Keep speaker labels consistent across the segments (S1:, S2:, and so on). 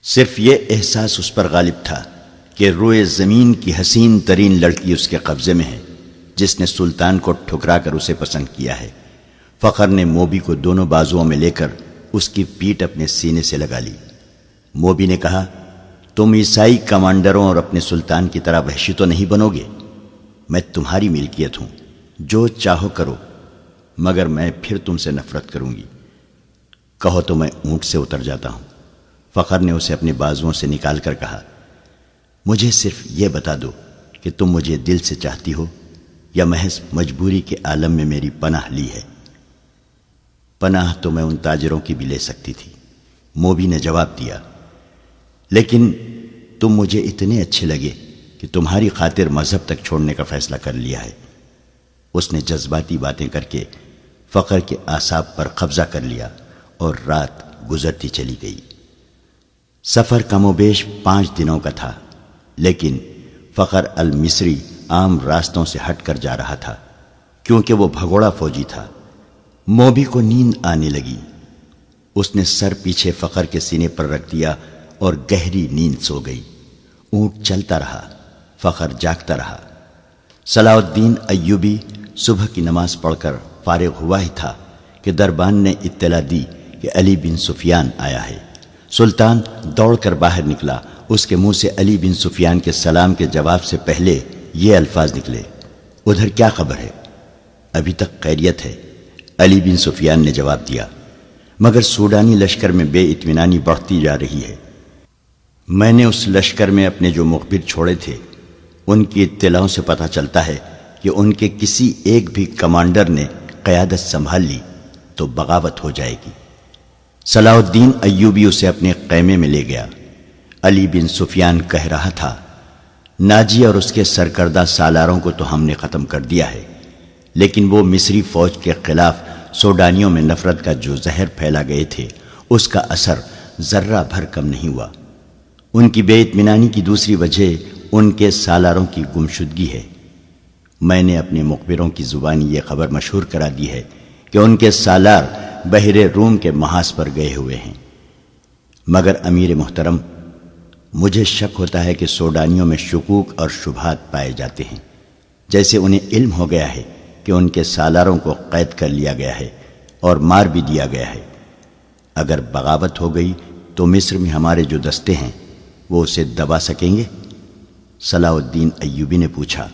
S1: صرف یہ احساس اس پر غالب تھا کہ روئے زمین کی حسین ترین لڑکی اس کے قبضے میں ہے، جس نے سلطان کو ٹھکرا کر اسے پسند کیا ہے۔ فخر نے موبی کو دونوں بازوؤں میں لے کر اس کی پیٹھ اپنے سینے سے لگا لی۔ موبی نے کہا، تم عیسائی کمانڈروں اور اپنے سلطان کی طرح وحشی تو نہیں بنو گے؟ میں تمہاری ملکیت ہوں، جو چاہو کرو، مگر میں پھر تم سے نفرت کروں گی۔ کہو تو میں اونٹ سے اتر جاتا ہوں۔ فخر نے اسے اپنے بازوؤں سے نکال کر کہا، مجھے صرف یہ بتا دو کہ تم مجھے دل سے چاہتی ہو یا محض مجبوری کے عالم میں میری پناہ لی ہے؟ پناہ تو میں ان تاجروں کی بھی لے سکتی تھی، موبی نے جواب دیا، لیکن تم مجھے اتنے اچھے لگے کہ تمہاری خاطر مذہب تک چھوڑنے کا فیصلہ کر لیا ہے۔ اس نے جذباتی باتیں کر کے فخر کے اعصاب پر قبضہ کر لیا اور رات گزرتی چلی گئی۔ سفر کم و بیش 5 دنوں کا تھا، لیکن فخر المصری عام راستوں سے ہٹ کر جا رہا تھا، کیونکہ وہ بھگوڑا فوجی تھا۔ موبی کو نیند آنے لگی۔ اس نے سر پیچھے فخر کے سینے پر رکھ دیا اور گہری نیند سو گئی۔ اونٹ چلتا رہا، فخر جاگتا رہا۔ صلاح الدین ایوبی صبح کی نماز پڑھ کر فارغ ہوا ہی تھا کہ دربان نے اطلاع دی کہ علی بن سفیان آیا ہے۔ سلطان دوڑ کر باہر نکلا۔ اس کے منہ سے علی بن سفیان کے سلام کے جواب سے پہلے یہ الفاظ نکلے، ادھر کیا خبر ہے؟ ابھی تک خیریت ہے، علی بن سفیان نے جواب دیا، مگر سوڈانی لشکر میں بے اطمینانی بڑھتی جا رہی ہے۔ میں نے اس لشکر میں اپنے جو مخبر چھوڑے تھے، ان کی اطلاعوں سے پتہ چلتا ہے کہ ان کے کسی ایک بھی کمانڈر نے قیادت سنبھال لی تو بغاوت ہو جائے گی۔ صلاح الدین ایوبی اسے اپنے خیمے میں لے گیا۔ علی بن سفیان کہہ رہا تھا، ناجی اور اس کے سرکردہ سالاروں کو تو ہم نے ختم کر دیا ہے، لیکن وہ مصری فوج کے خلاف سوڈانیوں میں نفرت کا جو زہر پھیلا گئے تھے، اس کا اثر ذرہ بھر کم نہیں ہوا۔ ان کی بے اطمینانی کی دوسری وجہ ان کے سالاروں کی گمشدگی ہے۔ میں نے اپنے مخبروں کی زبانی یہ خبر مشہور کرا دی ہے کہ ان کے سالار بحر روم کے محاذ پر گئے ہوئے ہیں، مگر امیر محترم، مجھے شک ہوتا ہے کہ سوڈانیوں میں شکوک اور شبہات پائے جاتے ہیں، جیسے انہیں علم ہو گیا ہے کہ ان کے سالاروں کو قید کر لیا گیا ہے اور مار بھی دیا گیا ہے۔ اگر بغاوت ہو گئی تو مصر میں ہمارے جو دستے ہیں وہ اسے دبا سکیں گے؟ صلاح الدین ایوبی نے پوچھا،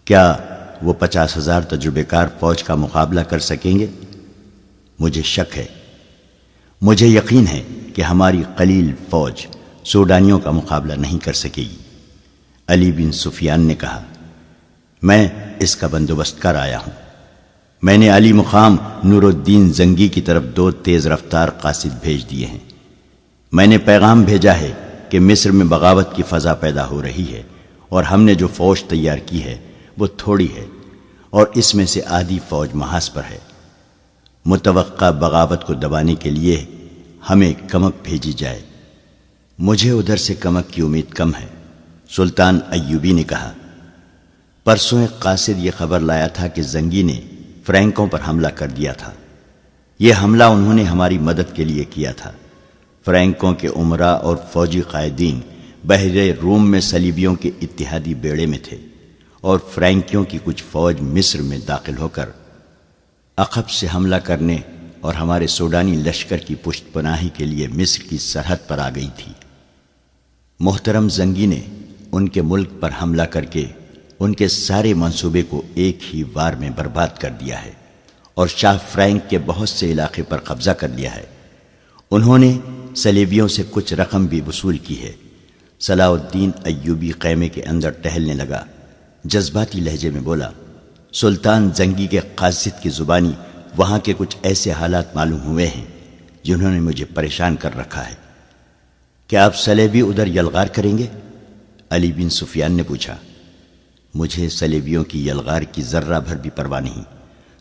S1: کیا وہ 50,000 تجربے کار فوج کا مقابلہ کر سکیں گے؟ مجھے شک ہے۔ مجھے یقین ہے کہ ہماری قلیل فوج سوڈانیوں کا مقابلہ نہیں کر سکے گی۔ علی بن سفیان نے کہا، میں اس کا بندوبست کر آیا ہوں۔ میں نے علی مقام نور الدین زنگی کی طرف 2 تیز رفتار قاصد بھیج دیے ہیں۔ میں نے پیغام بھیجا ہے کہ مصر میں بغاوت کی فضا پیدا ہو رہی ہے، اور ہم نے جو فوج تیار کی ہے وہ تھوڑی ہے، اور اس میں سے آدھی فوج محاذ پر ہے۔ متوقع بغاوت کو دبانے کے لیے ہمیں کمک بھیجی جائے۔ مجھے ادھر سے کمک کی امید کم ہے۔ سلطان ایوبی نے کہا، پرسوں ایک قاصد یہ خبر لایا تھا کہ زنگی نے فرینکوں پر حملہ کر دیا تھا۔ یہ حملہ انہوں نے ہماری مدد کے لیے کیا تھا۔ فرینکوں کے امراء اور فوجی قائدین بحر روم میں صلیبیوں کے اتحادی بیڑے میں تھے، اور فرینکیوں کی کچھ فوج مصر میں داخل ہو کر عقب سے حملہ کرنے اور ہمارے سوڈانی لشکر کی پشت پناہی کے لیے مصر کی سرحد پر آ گئی تھی۔ محترم زنگی نے ان کے ملک پر حملہ کر کے ان کے سارے منصوبے کو ایک ہی وار میں برباد کر دیا ہے، اور شاہ فرینک کے بہت سے علاقے پر قبضہ کر لیا ہے۔ انہوں نے صلیبیوں سے کچھ رقم بھی وصول کی ہے۔ صلاح الدین ایوبی خیمے کے اندر ٹہلنے لگا، جذباتی لہجے میں بولا، سلطان زنگی کے قاصد کی زبانی وہاں کے کچھ ایسے حالات معلوم ہوئے ہیں جنہوں نے مجھے پریشان کر رکھا ہے۔ کیا آپ صلیبی ادھر یلغار کریں گے؟ علی بن سفیان نے پوچھا۔ مجھے صلیبیوں کی یلغار کی ذرہ بھر بھی پرواہ نہیں،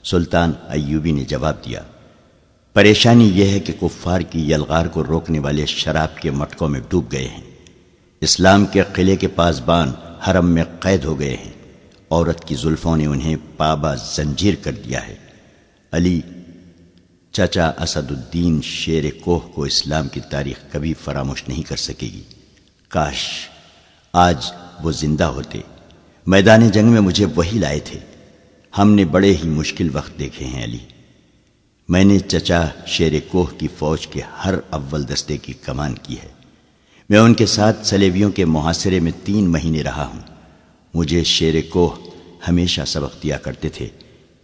S1: سلطان ایوبی نے جواب دیا۔ پریشانی یہ ہے کہ کفار کی یلغار کو روکنے والے شراب کے مٹکوں میں ڈوب گئے ہیں۔ اسلام کے قلعے کے پاسبان حرم میں قید ہو گئے ہیں۔ عورت کی زلفوں نے انہیں پابا زنجیر کر دیا ہے۔ علی، چچا اسد الدین شیر کوہ کو اسلام کی تاریخ کبھی فراموش نہیں کر سکے گی۔ کاش آج وہ زندہ ہوتے، میدان جنگ میں مجھے وہی لائے تھے۔ ہم نے بڑے ہی مشکل وقت دیکھے ہیں علی۔ میں نے چچا شیر کوہ کی فوج کے ہر اول دستے کی کمان کی ہے۔ میں ان کے ساتھ صلیبیوں کے محاصرے میں 3 مہینے رہا ہوں۔ مجھے شیر کوہ ہمیشہ سبق دیا کرتے تھے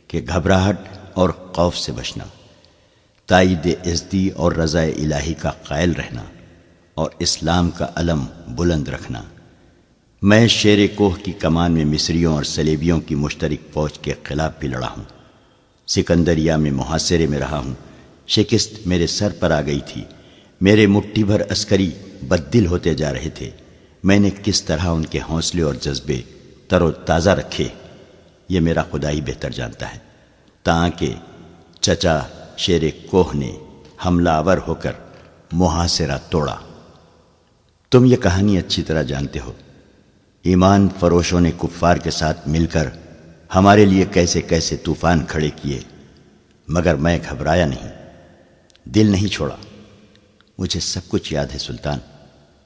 S1: کہ گھبراہٹ اور خوف سے بچنا، تائید عزتی اور رضا الہی کا قائل رہنا اور اسلام کا علم بلند رکھنا۔ میں شیر کوہ کی کمان میں مصریوں اور صلیبیوں کی مشترک فوج کے خلاف بھی لڑا ہوں۔ سکندریہ میں محاصرے میں رہا ہوں۔ شکست میرے سر پر آ گئی تھی۔ میرے مٹھی بھر عسکری بددل ہوتے جا رہے تھے۔ میں نے کس طرح ان کے حوصلے اور جذبے تر و تازہ رکھے، یہ میرا خدا ہی بہتر جانتا ہے، تاکہ چچا شیر کوہ نے حملہ آور ہو کر محاصرہ توڑا۔ تم یہ کہانی اچھی طرح جانتے ہو۔ ایمان فروشوں نے کفار کے ساتھ مل کر ہمارے لیے کیسے کیسے طوفان کھڑے کیے، مگر میں گھبرایا نہیں، دل نہیں چھوڑا۔ مجھے سب کچھ یاد ہے سلطان،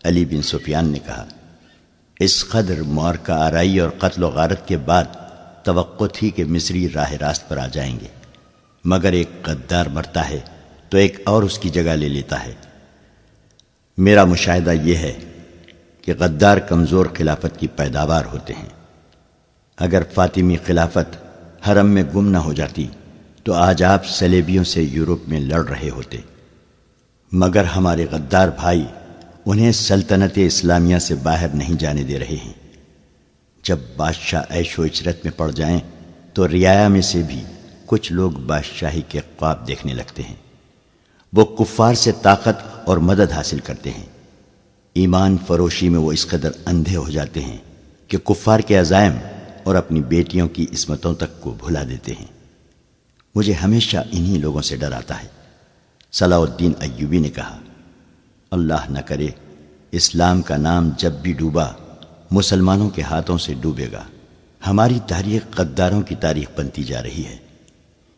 S1: علی بن سفیان نے کہا۔ اس قدر معرکہ آرائی اور قتل و غارت کے بعد توقع تھی کہ مصری راہ راست پر آ جائیں گے، مگر ایک غدار مرتا ہے تو ایک اور اس کی جگہ لے لیتا ہے۔ میرا مشاہدہ یہ ہے کہ غدار کمزور خلافت کی پیداوار ہوتے ہیں۔ اگر فاطمی خلافت حرم میں گم نہ ہو جاتی تو آج آپ صلیبیوں سے یورپ میں لڑ رہے ہوتے، مگر ہمارے غدار بھائی انہیں سلطنت اسلامیہ سے باہر نہیں جانے دے رہے ہیں۔ جب بادشاہ عیش و عشرت میں پڑ جائیں تو رعایا میں سے بھی کچھ لوگ بادشاہی کے خواب دیکھنے لگتے ہیں۔ وہ کفار سے طاقت اور مدد حاصل کرتے ہیں۔ ایمان فروشی میں وہ اس قدر اندھے ہو جاتے ہیں کہ کفار کے عزائم اور اپنی بیٹیوں کی عصمتوں تک کو بھلا دیتے ہیں۔ مجھے ہمیشہ انہی لوگوں سے ڈر آتا ہے۔ صلاح الدین ایوبی نے کہا، اللہ نہ کرے اسلام کا نام جب بھی ڈوبا مسلمانوں کے ہاتھوں سے ڈوبے گا۔ ہماری تاریخ غداروں کی تاریخ بنتی جا رہی ہے۔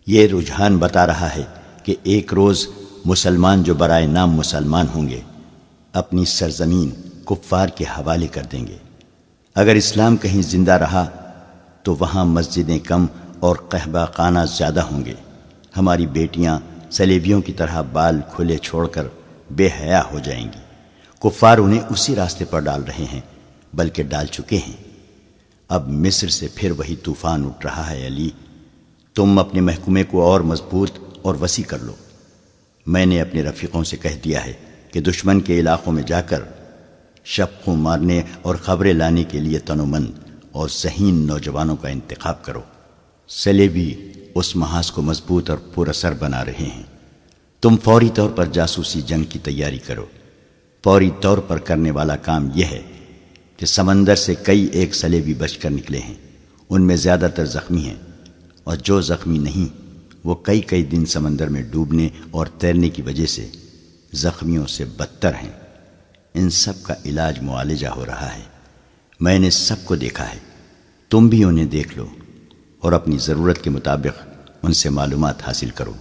S1: یہ رجحان بتا رہا ہے کہ ایک روز مسلمان جو برائے نام مسلمان ہوں گے اپنی سرزمین کفار کے حوالے کر دیں گے۔ اگر اسلام کہیں زندہ رہا تو وہاں مسجدیں کم اور قہبہ خانہ زیادہ ہوں گے۔ ہماری بیٹیاں صلیبیوں کی طرح بال کھلے چھوڑ کر بے حیا ہو جائیں گی۔ کفار انہیں اسی راستے پر ڈال رہے ہیں، بلکہ ڈال چکے ہیں۔ اب مصر سے پھر وہی طوفان اٹھ رہا ہے علی۔ تم اپنے محکمے کو اور مضبوط اور وسیع کر لو۔ میں نے اپنے رفیقوں سے کہہ دیا ہے کہ دشمن کے علاقوں میں جا کر شبخوں مارنے اور خبریں لانے کے لیے تنومند اور ذہین نوجوانوں کا انتخاب کرو۔ صلیبی اس محاذ کو مضبوط اور پر اثر بنا رہے ہیں۔ تم فوری طور پر جاسوسی جنگ کی تیاری کرو۔ فوری طور پر کرنے والا کام یہ ہے کہ سمندر سے کئی ایک صلیبی بچ کر نکلے ہیں، ان میں زیادہ تر زخمی ہیں، اور جو زخمی نہیں وہ کئی کئی دن سمندر میں ڈوبنے اور تیرنے کی وجہ سے زخمیوں سے بدتر ہیں۔ ان سب کا علاج معالجہ ہو رہا ہے۔ میں نے سب کو دیکھا ہے، تم بھی انہیں دیکھ لو اور اپنی ضرورت کے مطابق ان سے معلومات حاصل کرو۔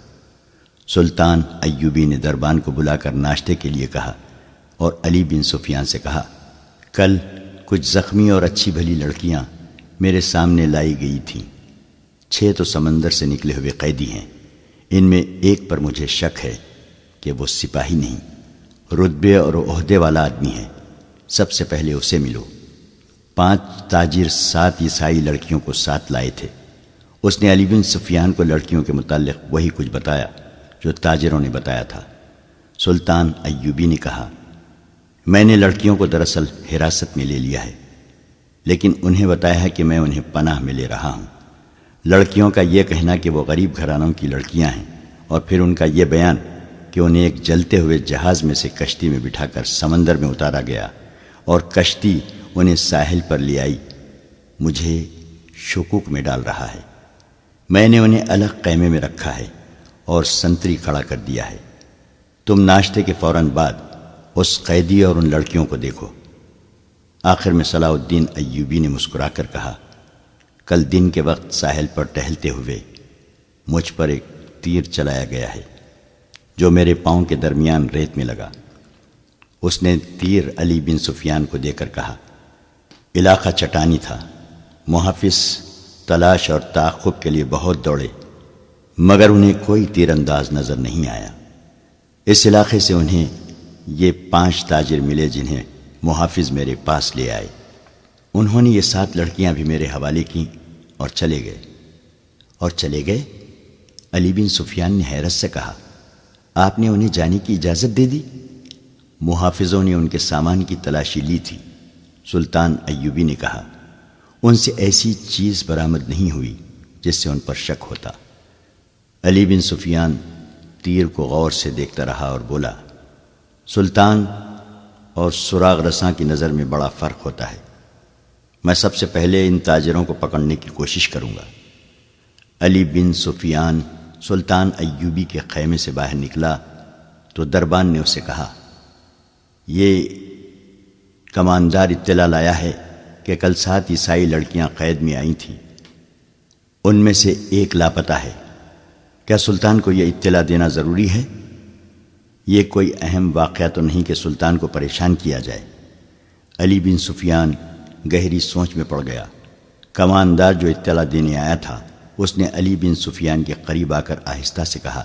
S1: سلطان ایوبی نے دربان کو بلا کر ناشتے کے لیے کہا اور علی بن سفیان سے کہا، کل کچھ زخمی اور اچھی بھلی لڑکیاں میرے سامنے لائی گئی تھیں۔ 6 تو سمندر سے نکلے ہوئے قیدی ہیں۔ ان میں ایک پر مجھے شک ہے کہ وہ سپاہی نہیں، رتبے اور عہدے والا آدمی ہے۔ سب سے پہلے اسے ملو۔ 5 تاجر 7 عیسائی لڑکیوں کو ساتھ لائے تھے۔ اس نے علی بن سفیان کو لڑکیوں کے متعلق وہی کچھ بتایا جو تاجروں نے بتایا تھا۔ سلطان ایوبی نے کہا، میں نے لڑکیوں کو دراصل حراست میں لے لیا ہے، لیکن انہیں بتایا ہے کہ میں انہیں پناہ میں لے رہا ہوں۔ لڑکیوں کا یہ کہنا کہ وہ غریب گھرانوں کی لڑکیاں ہیں، اور پھر ان کا یہ بیان کہ انہیں ایک جلتے ہوئے جہاز میں سے کشتی میں بٹھا کر سمندر میں اتارا گیا اور کشتی انہیں ساحل پر لے آئی، مجھے شکوک میں ڈال رہا ہے۔ میں نے انہیں الگ خیمے میں رکھا ہے اور سنتری کھڑا کر دیا ہے۔ تم ناشتے کے فوراً بعد اس قیدی اور ان لڑکیوں کو دیکھو۔ آخر میں صلاح الدین ایوبی نے مسکرا کر کہا، کل دن کے وقت ساحل پر ٹہلتے ہوئے مجھ پر ایک تیر چلایا گیا ہے۔ جو میرے پاؤں کے درمیان ریت میں لگا۔ اس نے تیر علی بن سفیان کو دے کر کہا، علاقہ چٹانی تھا، محافظ تلاش اور تعاقب کے لیے بہت دوڑے مگر انہیں کوئی تیر انداز نظر نہیں آیا۔ اس علاقے سے انہیں یہ 5 تاجر ملے جنہیں محافظ میرے پاس لے آئے۔ انہوں نے یہ 7 لڑکیاں بھی میرے حوالے کیں اور چلے گئے۔ علی بن سفیان نے حیرت سے کہا، آپ نے انہیں جانے کی اجازت دے دی؟ محافظوں نے ان کے سامان کی تلاشی لی تھی۔ سلطان ایوبی نے کہا، ان سے ایسی چیز برآمد نہیں ہوئی جس سے ان پر شک ہوتا۔ علی بن سفیان تیر کو غور سے دیکھتا رہا اور بولا، سلطان اور سراغ رساں کی نظر میں بڑا فرق ہوتا ہے۔ میں سب سے پہلے ان تاجروں کو پکڑنے کی کوشش کروں گا۔ علی بن سفیان سلطان ایوبی کے خیمے سے باہر نکلا تو دربان نے اسے کہا، یہ کماندار اطلاع لایا ہے کہ کل 7 عیسائی لڑکیاں قید میں آئی تھیں، ان میں سے ایک لاپتہ ہے۔ کیا سلطان کو یہ اطلاع دینا ضروری ہے؟ یہ کوئی اہم واقعہ تو نہیں کہ سلطان کو پریشان کیا جائے۔ علی بن سفیان گہری سوچ میں پڑ گیا۔ کماندار جو اطلاع دینے آیا تھا اس نے علی بن سفیان کے قریب آ کر آہستہ سے کہا،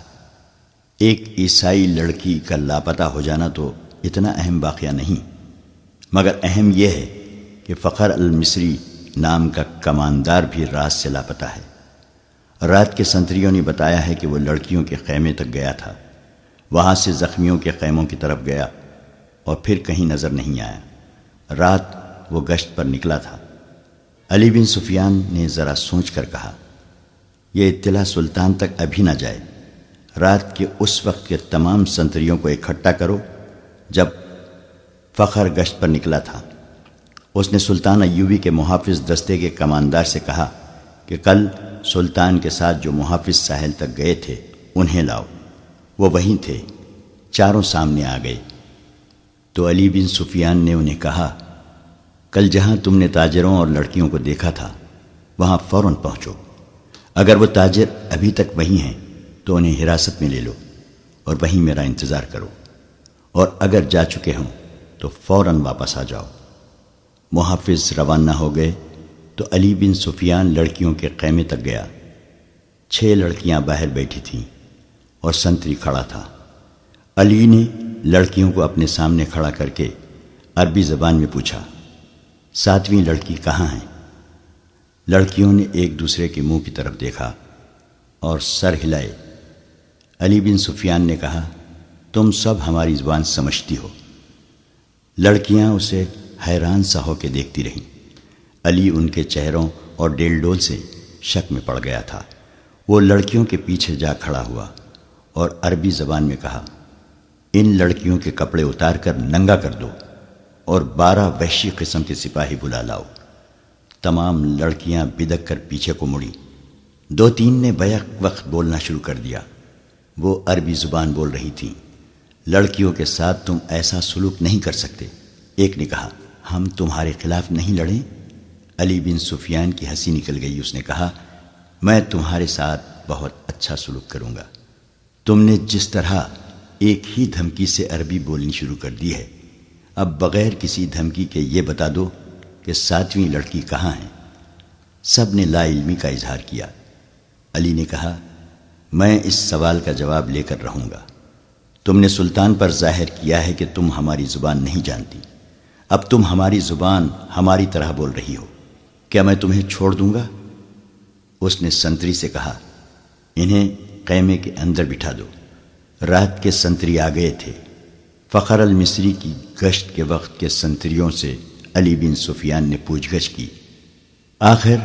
S1: ایک عیسائی لڑکی کا لاپتہ ہو جانا تو اتنا اہم واقعہ نہیں، مگر اہم یہ ہے کہ فخر المصری نام کا کماندار بھی رات سے لاپتہ ہے۔ رات کے سنتریوں نے بتایا ہے کہ وہ لڑکیوں کے خیمے تک گیا تھا، وہاں سے زخمیوں کے خیموں کی طرف گیا اور پھر کہیں نظر نہیں آیا۔ رات وہ گشت پر نکلا تھا۔ علی بن سفیان نے ذرا سوچ کر کہا، یہ اطلاع سلطان تک ابھی نہ جائے۔ رات کے اس وقت کے تمام سنتریوں کو اکٹھا کرو جب فخر گشت پر نکلا تھا۔ اس نے سلطان ایوبی کے محافظ دستے کے کماندار سے کہا کہ کل سلطان کے ساتھ جو محافظ ساحل تک گئے تھے انہیں لاؤ۔ وہ وہیں تھے، چاروں سامنے آ گئے۔ تو علی بن سفیان نے انہیں کہا، کل جہاں تم نے تاجروں اور لڑکیوں کو دیکھا تھا وہاں فوراً پہنچو۔ اگر وہ تاجر ابھی تک وہیں ہیں تو انہیں حراست میں لے لو اور وہیں میرا انتظار کرو، اور اگر جا چکے ہوں تو فوراً واپس آ جاؤ۔ محافظ روانہ ہو گئے تو علی بن سفیان لڑکیوں کے خیمے تک گیا۔ 6 لڑکیاں باہر بیٹھی تھیں اور سنتری کھڑا تھا۔ علی نے لڑکیوں کو اپنے سامنے کھڑا کر کے عربی زبان میں پوچھا، 7ویں لڑکی کہاں ہے؟ لڑکیوں نے ایک دوسرے کے منہ کی طرف دیکھا اور سر ہلائے۔ علی بن سفیان نے کہا، تم سب ہماری زبان سمجھتی ہو۔ لڑکیاں اسے حیران سا ہو کے دیکھتی رہیں۔ علی ان کے چہروں اور ڈیل ڈول سے شک میں پڑ گیا تھا۔ وہ لڑکیوں کے پیچھے جا کھڑا ہوا اور عربی زبان میں کہا، ان لڑکیوں کے کپڑے اتار کر ننگا کر دو اور 12 وحشی قسم کے سپاہی بلا لاؤ۔ تمام لڑکیاں بدک کر پیچھے کو مڑی۔ 2-3 نے بیک وقت بولنا شروع کر دیا۔ وہ عربی زبان بول رہی تھیں۔ لڑکیوں کے ساتھ تم ایسا سلوک نہیں کر سکتے۔ ایک نے کہا، ہم تمہارے خلاف نہیں لڑیں؟ علی بن سفیان کی ہنسی نکل گئی۔ اس نے کہا، میں تمہارے ساتھ بہت اچھا سلوک کروں گا۔ تم نے جس طرح ایک ہی دھمکی سے عربی بولنی شروع کر دی ہے، اب بغیر کسی دھمکی کے یہ بتا دو کہ 7ویں لڑکی کہاں ہے۔ سب نے لا علمی کا اظہار کیا۔ علی نے کہا، میں اس سوال کا جواب لے کر رہوں گا۔ تم نے سلطان پر ظاہر کیا ہے کہ تم ہماری زبان نہیں جانتی۔ اب تم ہماری زبان ہماری طرح بول رہی ہو، کیا میں تمہیں چھوڑ دوں گا؟ اس نے سنتری سے کہا، انہیں خیمے کے اندر بٹھا دو۔ رات کے سنتری آ گئے تھے۔ فخر المصری کی گشت کے وقت کے سنتریوں سے علی بن سفیان نے پوچھ گچھ کی۔ آخر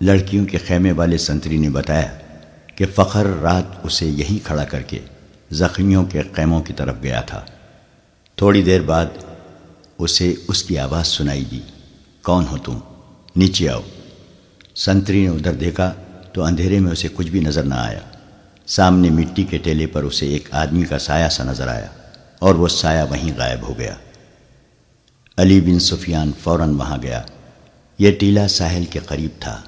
S1: لڑکیوں کے خیمے والے سنتری نے بتایا کہ فخر رات اسے یہیں کھڑا کر کے زخمیوں کے خیموں کی طرف گیا تھا۔ تھوڑی دیر بعد اسے اس کی آواز سنائی دی، کون ہو تم؟ نیچے آؤ۔ سنتری نے ادھر دیکھا تو اندھیرے میں اسے کچھ بھی نظر نہ آیا۔ سامنے مٹی کے ٹیلے پر اسے ایک آدمی کا سایہ سا نظر آیا اور وہ سایہ وہیں غائب ہو گیا۔ علی بن سفیان فوراً وہاں گیا۔ یہ ٹیلہ ساحل کے قریب تھا۔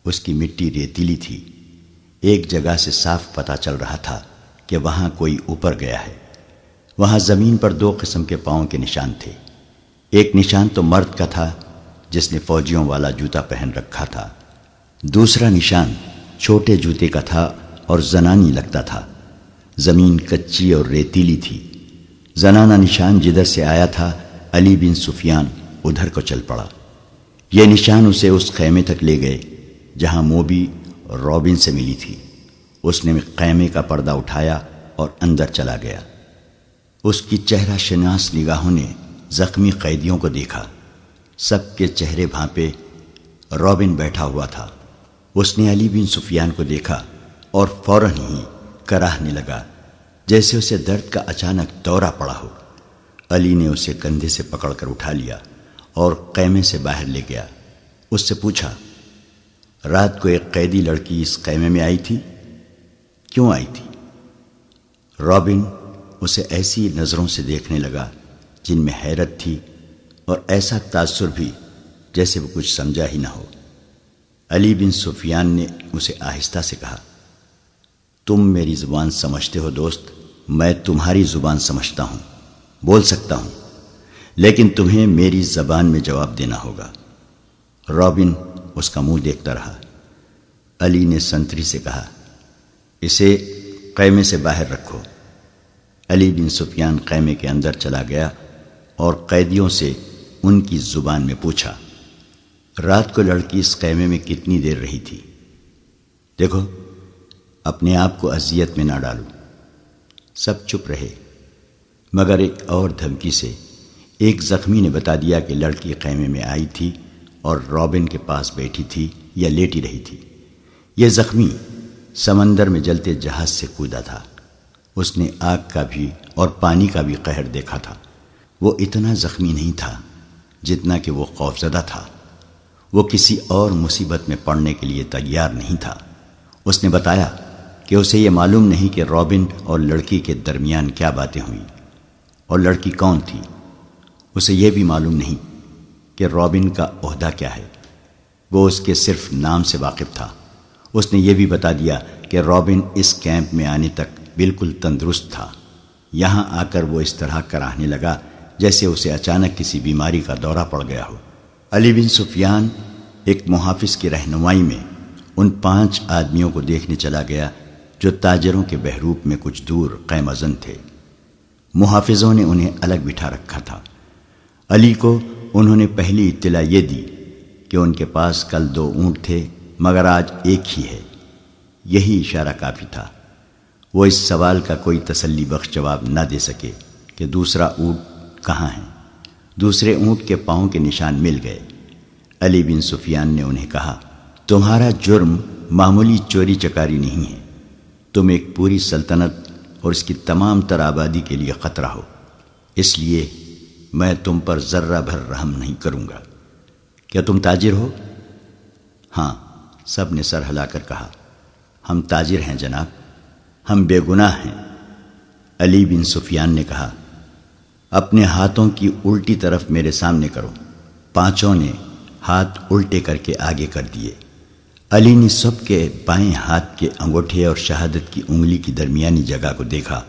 S1: اس کی مٹی ریتیلی تھی۔ ایک جگہ سے صاف پتہ چل رہا تھا کہ وہاں کوئی اوپر گیا ہے۔ وہاں زمین پر 2 قسم کے پاؤں کے نشان تھے۔ ایک نشان تو مرد کا تھا جس نے فوجیوں والا جوتا پہن رکھا تھا، دوسرا نشان چھوٹے جوتے کا تھا اور زنانی لگتا تھا۔ زمین کچی اور ریتیلی تھی۔ زنانہ نشان جدھر سے آیا تھا علی بن سفیان ادھر کو چل پڑا۔ یہ نشان اسے اس خیمے تک لے گئے جہاں موبی رابن سے ملی تھی۔ اس نے خیمے کا پردہ اٹھایا اور اندر چلا گیا۔ اس کی چہرہ شناس نگاہوں نے زخمی قیدیوں کو دیکھا۔ سب کے چہرے بھانپے۔ رابن بیٹھا ہوا تھا۔ اس نے علی بن سفیان کو دیکھا اور فوراً ہی کراہنے لگا، جیسے اسے درد کا اچانک دورہ پڑا ہو۔ علی نے اسے کندھے سے پکڑ کر اٹھا لیا اور خیمے سے باہر لے گیا۔ اس سے پوچھا، رات کو ایک قیدی لڑکی اس خیمے میں آئی تھی؟ کیوں آئی تھی؟ رابن اسے ایسی نظروں سے دیکھنے لگا جن میں حیرت تھی اور ایسا تاثر بھی جیسے وہ کچھ سمجھا ہی نہ ہو۔ علی بن سفیان نے اسے آہستہ سے کہا، تم میری زبان سمجھتے ہو دوست، میں تمہاری زبان سمجھتا ہوں، بول سکتا ہوں، لیکن تمہیں میری زبان میں جواب دینا ہوگا۔ رابن اس کا منہ دیکھتا رہا۔ علی نے سنتری سے کہا، اسے خیمے سے باہر رکھو۔ علی بن سفیان خیمے کے اندر چلا گیا اور قیدیوں سے ان کی زبان میں پوچھا، رات کو لڑکی اس خیمے میں کتنی دیر رہی تھی؟ دیکھو، اپنے آپ کو اذیت میں نہ ڈالو۔ سب چپ رہے، مگر ایک اور دھمکی سے ایک زخمی نے بتا دیا کہ لڑکی خیمے میں آئی تھی اور رابن کے پاس بیٹھی تھی یا لیٹی رہی تھی۔ یہ زخمی سمندر میں جلتے جہاز سے کودا تھا۔ اس نے آگ کا بھی اور پانی کا بھی قہر دیکھا تھا۔ وہ اتنا زخمی نہیں تھا جتنا کہ وہ خوفزدہ تھا۔ وہ کسی اور مصیبت میں پڑنے کے لیے تیار نہیں تھا۔ اس نے بتایا کہ اسے یہ معلوم نہیں کہ رابن اور لڑکی کے درمیان کیا باتیں ہوئیں اور لڑکی کون تھی۔ اسے یہ بھی معلوم نہیں کہ رابن کا عہدہ کیا ہے۔ وہ اس کے صرف نام سے واقف تھا۔ اس نے یہ بھی بتا دیا کہ رابن اس کیمپ میں آنے تک بالکل تندرست تھا۔ یہاں آ کر وہ اس طرح کراہنے لگا جیسے اسے اچانک کسی بیماری کا دورہ پڑ گیا ہو۔ علی بن سفیان ایک محافظ کی رہنمائی میں ان 5 آدمیوں کو دیکھنے چلا گیا جو تاجروں کے بحروپ میں کچھ دور قیمہ زن تھے۔ محافظوں نے انہیں الگ بٹھا رکھا تھا۔ علی کو انہوں نے پہلی اطلاع یہ دی کہ ان کے پاس کل 2 اونٹ تھے مگر آج ایک ہی ہے۔ یہی اشارہ کافی تھا۔ وہ اس سوال کا کوئی تسلی بخش جواب نہ دے سکے کہ دوسرا اونٹ کہاں ہے۔ دوسرے اونٹ کے پاؤں کے نشان مل گئے۔ علی بن سفیان نے انہیں کہا، تمہارا جرم معمولی چوری چکاری نہیں ہے، تم ایک پوری سلطنت اور اس کی تمام تر آبادی کے لیے خطرہ ہو، اس لیے میں تم پر ذرہ بھر رحم نہیں کروں گا۔ کیا تم تاجر ہو؟ ہاں، سب نے سر ہلا کر کہا، ہم تاجر ہیں جناب، ہم بے گناہ ہیں۔ علی بن سفیان نے کہا، اپنے ہاتھوں کی الٹی طرف میرے سامنے کرو۔ 5 نے ہاتھ الٹے کر کے آگے کر دیے۔ علی نے سب کے بائیں ہاتھ کے انگوٹھے اور شہادت کی انگلی کی درمیانی جگہ کو دیکھا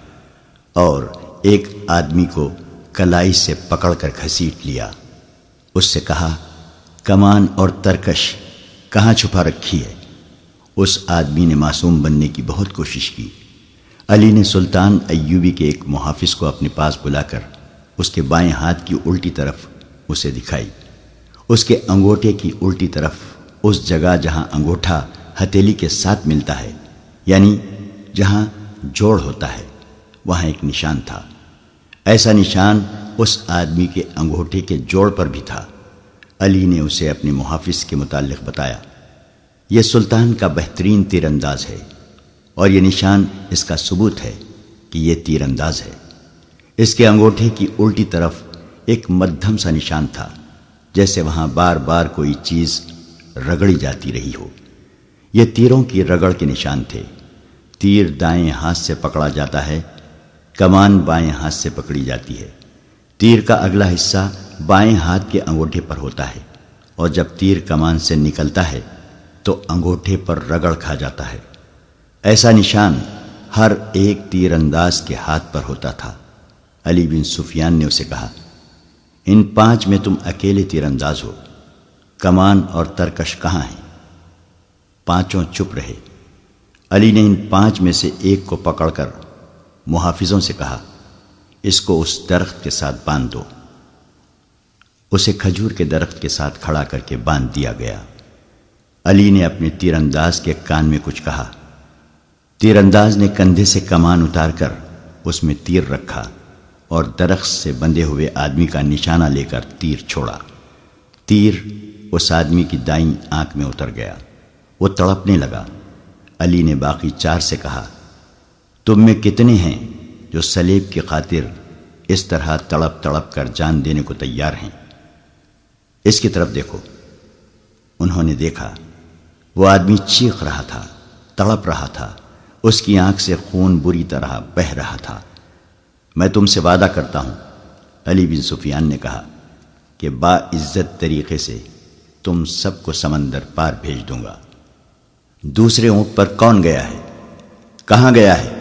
S1: اور ایک آدمی کو کلائی سے پکڑ کر گھسیٹ لیا۔ اس سے کہا، کمان اور ترکش کہاں چھپا رکھی ہے؟ اس آدمی نے معصوم بننے کی بہت کوشش کی۔ علی نے سلطان ایوبی کے ایک محافظ کو اپنے پاس بلا کر اس کے بائیں ہاتھ کی الٹی طرف اسے دکھائی۔ اس کے انگوٹھے کی الٹی طرف اس جگہ جہاں انگوٹھا ہتھیلی کے ساتھ ملتا ہے، یعنی جہاں جوڑ ہوتا ہے، وہاں ایک نشان تھا۔ ایسا نشان اس آدمی کے انگوٹھے کے جوڑ پر بھی تھا۔ علی نے اسے اپنے محافظ کے متعلق بتایا، یہ سلطان کا بہترین تیر انداز ہے اور یہ نشان اس کا ثبوت ہے کہ یہ تیر انداز ہے۔ اس کے انگوٹھے کی الٹی طرف ایک مدھم سا نشان تھا، جیسے وہاں بار بار کوئی چیز رگڑی جاتی رہی ہو۔ یہ تیروں کی رگڑ کے نشان تھے۔ تیر دائیں ہاتھ سے پکڑا جاتا ہے، کمان بائیں ہاتھ سے پکڑی جاتی ہے۔ تیر کا اگلا حصہ بائیں ہاتھ کے انگوٹھے پر ہوتا ہے اور جب تیر کمان سے نکلتا ہے تو انگوٹھے پر رگڑ کھا جاتا ہے۔ ایسا نشان ہر ایک تیر انداز کے ہاتھ پر ہوتا تھا۔ علی بن سفیان نے اسے کہا، ان 5 میں تم اکیلے تیر انداز ہو، کمان اور ترکش کہاں ہیں؟ 5 چپ رہے۔ علی نے ان 5 میں سے ایک کو پکڑ کر محافظوں سے کہا، اس کو اس درخت کے ساتھ باندھ دو۔ اسے کھجور کے درخت کے ساتھ کھڑا کر کے باندھ دیا گیا۔ علی نے اپنے تیر انداز کے کان میں کچھ کہا۔ تیر انداز نے کندھے سے کمان اتار کر اس میں تیر رکھا اور درخت سے بندھے ہوئے آدمی کا نشانہ لے کر تیر چھوڑا۔ تیر اس آدمی کی دائیں آنکھ میں اتر گیا، وہ تڑپنے لگا۔ علی نے باقی 4 سے کہا، تم میں کتنے ہیں جو صلیب کی خاطر اس طرح تڑپ تڑپ کر جان دینے کو تیار ہیں؟ اس کی طرف دیکھو۔ انہوں نے دیکھا، وہ آدمی چیخ رہا تھا، تڑپ رہا تھا، اس کی آنکھ سے خون بری طرح بہہ رہا تھا۔ میں تم سے وعدہ کرتا ہوں، علی بن سفیان نے کہا، کہ باعزت طریقے سے تم سب کو سمندر پار بھیج دوں گا۔ دوسرے اونٹ پر کون گیا ہے؟ کہاں گیا ہے؟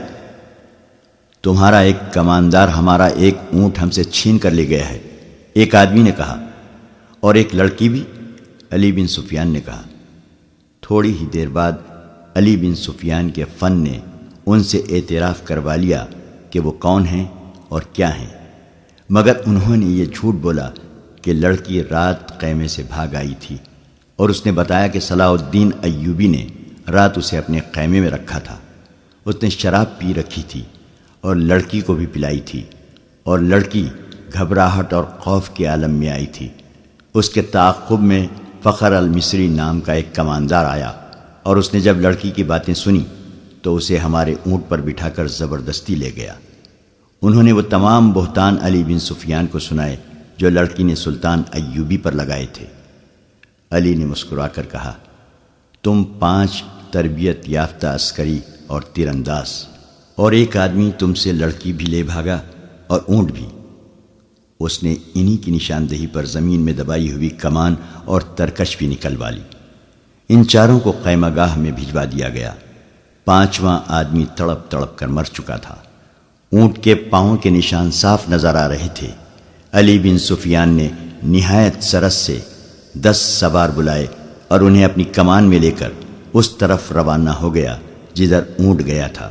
S1: تمہارا ایک کماندار ہمارا ایک اونٹ ہم سے چھین کر لے گیا ہے، ایک آدمی نے کہا۔ اور ایک لڑکی بھی؟ علی بن سفیان نے کہا۔ تھوڑی ہی دیر بعد علی بن سفیان کے فن نے ان سے اعتراف کروا لیا کہ وہ کون ہیں اور کیا ہیں، مگر انہوں نے یہ جھوٹ بولا کہ لڑکی رات خیمے سے بھاگ آئی تھی، اور اس نے بتایا کہ صلاح الدین ایوبی نے رات اسے اپنے خیمے میں رکھا تھا۔ اس نے شراب پی رکھی تھی اور لڑکی کو بھی پلائی تھی، اور لڑکی گھبراہٹ اور خوف کے عالم میں آئی تھی۔ اس کے تعاقب میں فخر المصری نام کا ایک کماندار آیا، اور اس نے جب لڑکی کی باتیں سنی تو اسے ہمارے اونٹ پر بٹھا کر زبردستی لے گیا۔ انہوں نے وہ تمام بہتان علی بن سفیان کو سنائے جو لڑکی نے سلطان ایوبی پر لگائے تھے۔ علی نے مسکرا کر کہا، تم 5 تربیت یافتہ عسکری اور تیر انداز، اور ایک آدمی تم سے لڑکی بھی لے بھاگا اور اونٹ بھی۔ اس نے انہی کی نشاندہی پر زمین میں دبائی ہوئی کمان اور ترکش بھی نکلوا لی۔ ان 4 کو خیمہ گاہ میں بھجوا دیا گیا۔ 5واں آدمی تڑپ تڑپ کر مر چکا تھا۔ اونٹ کے پاؤں کے نشان صاف نظر آ رہے تھے۔ علی بن سفیان نے نہایت سرس سے 10 سوار بلائے اور انہیں اپنی کمان میں لے کر اس طرف روانہ ہو گیا جدھر اونٹ گیا تھا،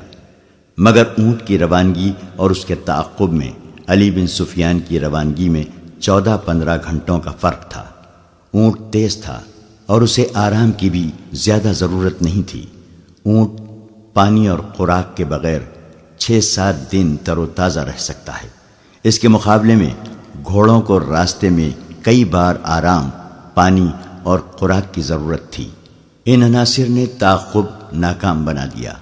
S1: مگر اونٹ کی روانگی اور اس کے تعاقب میں علی بن سفیان کی روانگی میں 14-15 گھنٹوں کا فرق تھا۔ اونٹ تیز تھا اور اسے آرام کی بھی زیادہ ضرورت نہیں تھی۔ اونٹ پانی اور خوراک کے بغیر 6-7 دن تر و تازہ رہ سکتا ہے۔ اس کے مقابلے میں گھوڑوں کو راستے میں کئی بار آرام، پانی اور خوراک کی ضرورت تھی۔ ان عناصر نے تعاقب ناکام بنا دیا۔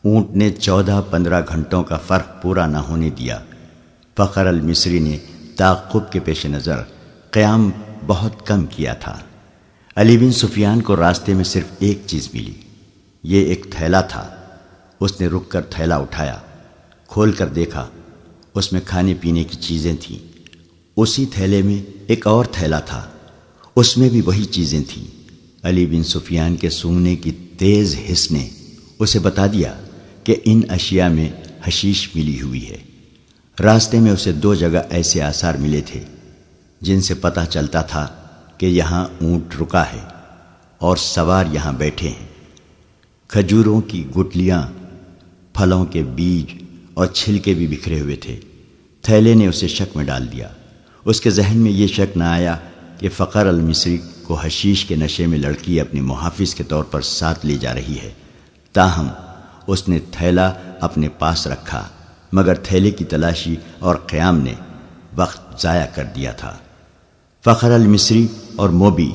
S1: اونٹ نے 14-15 گھنٹوں کا فرق پورا نہ ہونے دیا۔ فخر المصری نے تعاقب کے پیش نظر قیام بہت کم کیا تھا۔ علی بن سفیان کو راستے میں صرف ایک چیز ملی، یہ ایک تھیلا تھا۔ اس نے رک کر تھیلا اٹھایا، کھول کر دیکھا، اس میں کھانے پینے کی چیزیں تھیں۔ اسی تھیلے میں ایک اور تھیلا تھا، اس میں بھی وہی چیزیں تھیں۔ علی بن سفیان کے سونگنے کی تیز حس نے اسے بتا دیا کہ ان اشیاء میں حشیش ملی ہوئی ہے۔ راستے میں اسے 2 جگہ ایسے آثار ملے تھے جن سے پتہ چلتا تھا کہ یہاں اونٹ رکا ہے اور سوار یہاں بیٹھے ہیں۔ کھجوروں کی گٹلیاں، پھلوں کے بیج اور چھلکے بھی بکھرے ہوئے تھے۔ تھیلے نے اسے شک میں ڈال دیا۔ اس کے ذہن میں یہ شک نہ آیا کہ فخر المصری کو حشیش کے نشے میں لڑکی اپنے محافظ کے طور پر ساتھ لے جا رہی ہے۔ تاہم اس نے تھیلا اپنے پاس رکھا، مگر تھیلے کی تلاشی اور قیام نے وقت ضائع کر دیا تھا۔ فخر المصری اور موبی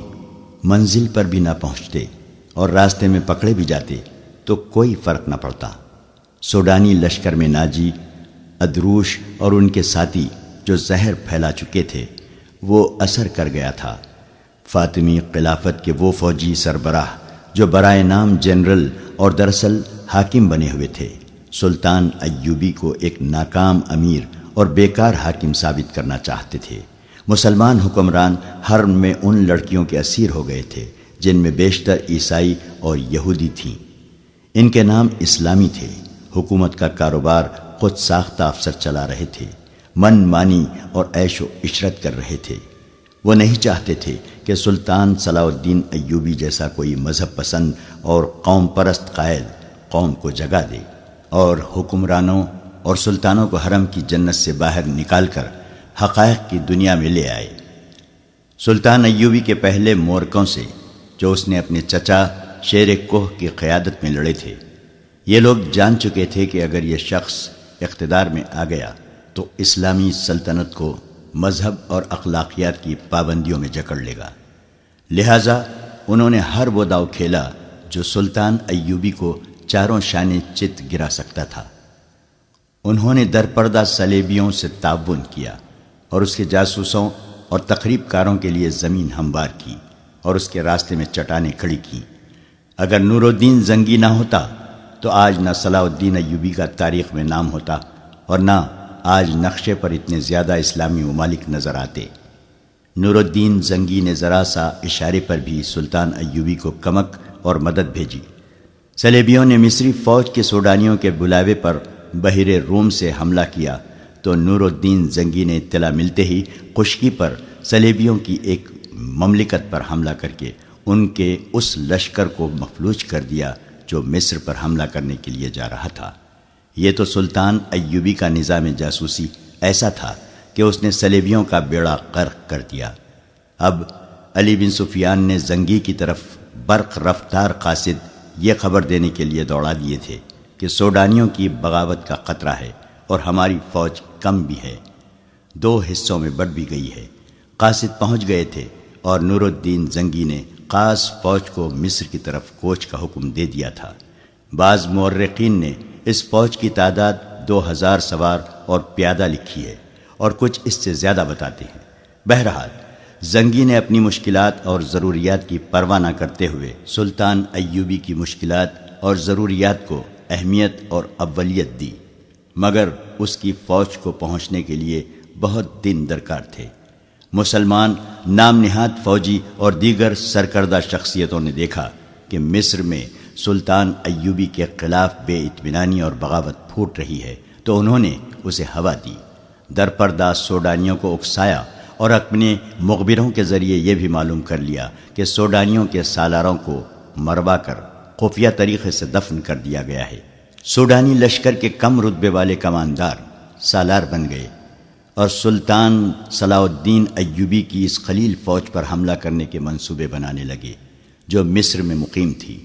S1: منزل پر بھی نہ پہنچتے اور راستے میں پکڑے بھی جاتے تو کوئی فرق نہ پڑتا۔ سوڈانی لشکر میں ناجی، ادروش اور ان کے ساتھی جو زہر پھیلا چکے تھے وہ اثر کر گیا تھا۔ فاطمی خلافت کے وہ فوجی سربراہ جو برائے نام جنرل اور دراصل حاکم بنے ہوئے تھے، سلطان ایوبی کو ایک ناکام امیر اور بیکار حاکم ثابت کرنا چاہتے تھے۔ مسلمان حکمران حرم میں ان لڑکیوں کے اسیر ہو گئے تھے جن میں بیشتر عیسائی اور یہودی تھیں۔ ان کے نام اسلامی تھے۔ حکومت کا کاروبار خود ساختہ افسر چلا رہے تھے، من مانی اور عیش و عشرت کر رہے تھے۔ وہ نہیں چاہتے تھے کہ سلطان صلاح الدین ایوبی جیسا کوئی مذہب پسند اور قوم پرست قائد قوم کو جگا دے اور حکمرانوں اور سلطانوں کو حرم کی جنت سے باہر نکال کر حقائق کی دنیا میں لے آئے۔ سلطان ایوبی کے پہلے مورکوں سے جو اس نے اپنے چچا شیر کوہ کی قیادت میں لڑے تھے، یہ لوگ جان چکے تھے کہ اگر یہ شخص اقتدار میں آ گیا تو اسلامی سلطنت کو مذہب اور اخلاقیات کی پابندیوں میں جکڑ لے گا۔ لہٰذا انہوں نے ہر وہ داؤ کھیلا جو سلطان ایوبی کو چاروں شانے چت گرا سکتا تھا۔ انہوں نے درپردہ صلیبیوں سے تعاون کیا اور اس کے جاسوسوں اور تخریب کاروں کے لیے زمین ہموار کی اور اس کے راستے میں چٹانیں کھڑی کی۔ اگر نور الدین زنگی نہ ہوتا تو آج نہ صلاح الدین ایوبی کا تاریخ میں نام ہوتا اور نہ آج نقشے پر اتنے زیادہ اسلامی ممالک نظر آتے۔ نور الدین زنگی نے ذرا سا اشارے پر بھی سلطان ایوبی کو کمک اور مدد بھیجی۔ صلیبیوں نے مصری فوج کے سوڈانیوں کے بلاوے پر بحیرہ روم سے حملہ کیا تو نور الدین زنگی نے اطلاع ملتے ہی خشکی پر صلیبیوں کی ایک مملکت پر حملہ کر کے ان کے اس لشکر کو مفلوج کر دیا جو مصر پر حملہ کرنے کے لیے جا رہا تھا۔ یہ تو سلطان ایوبی کا نظام جاسوسی ایسا تھا کہ اس نے صلیبیوں کا بیڑا غرق کر دیا۔ اب علی بن سفیان نے زنگی کی طرف برق رفتار قاصد یہ خبر دینے کے لیے دوڑا دیے تھے کہ سوڈانیوں کی بغاوت کا خطرہ ہے اور ہماری فوج کم بھی ہے، 2 حصوں میں بٹ بھی گئی ہے۔ قاصد پہنچ گئے تھے اور نور الدین زنگی نے خاص فوج کو مصر کی طرف کوچ کا حکم دے دیا تھا۔ بعض مورخین نے اس فوج کی تعداد 2000 سوار اور پیادہ لکھی ہے اور کچھ اس سے زیادہ بتاتے ہیں۔ بہرحال زنگی نے اپنی مشکلات اور ضروریات کی پرواہ نہ کرتے ہوئے سلطان ایوبی کی مشکلات اور ضروریات کو اہمیت اور اولیت دی، مگر اس کی فوج کو پہنچنے کے لیے بہت دن درکار تھے۔ مسلمان نام نہاد فوجی اور دیگر سرکردہ شخصیتوں نے دیکھا کہ مصر میں سلطان ایوبی کے خلاف بے اطمینانی اور بغاوت پھوٹ رہی ہے تو انہوں نے اسے ہوا دی، درپردہ سوڈانیوں کو اکسایا اور اپنے مخبروں کے ذریعے یہ بھی معلوم کر لیا کہ سوڈانیوں کے سالاروں کو مروا کر خفیہ طریقے سے دفن کر دیا گیا ہے۔ سوڈانی لشکر کے کم رتبے والے کماندار سالار بن گئے اور سلطان صلاح الدین ایوبی کی اس خلیل فوج پر حملہ کرنے کے منصوبے بنانے لگے جو مصر میں مقیم تھی۔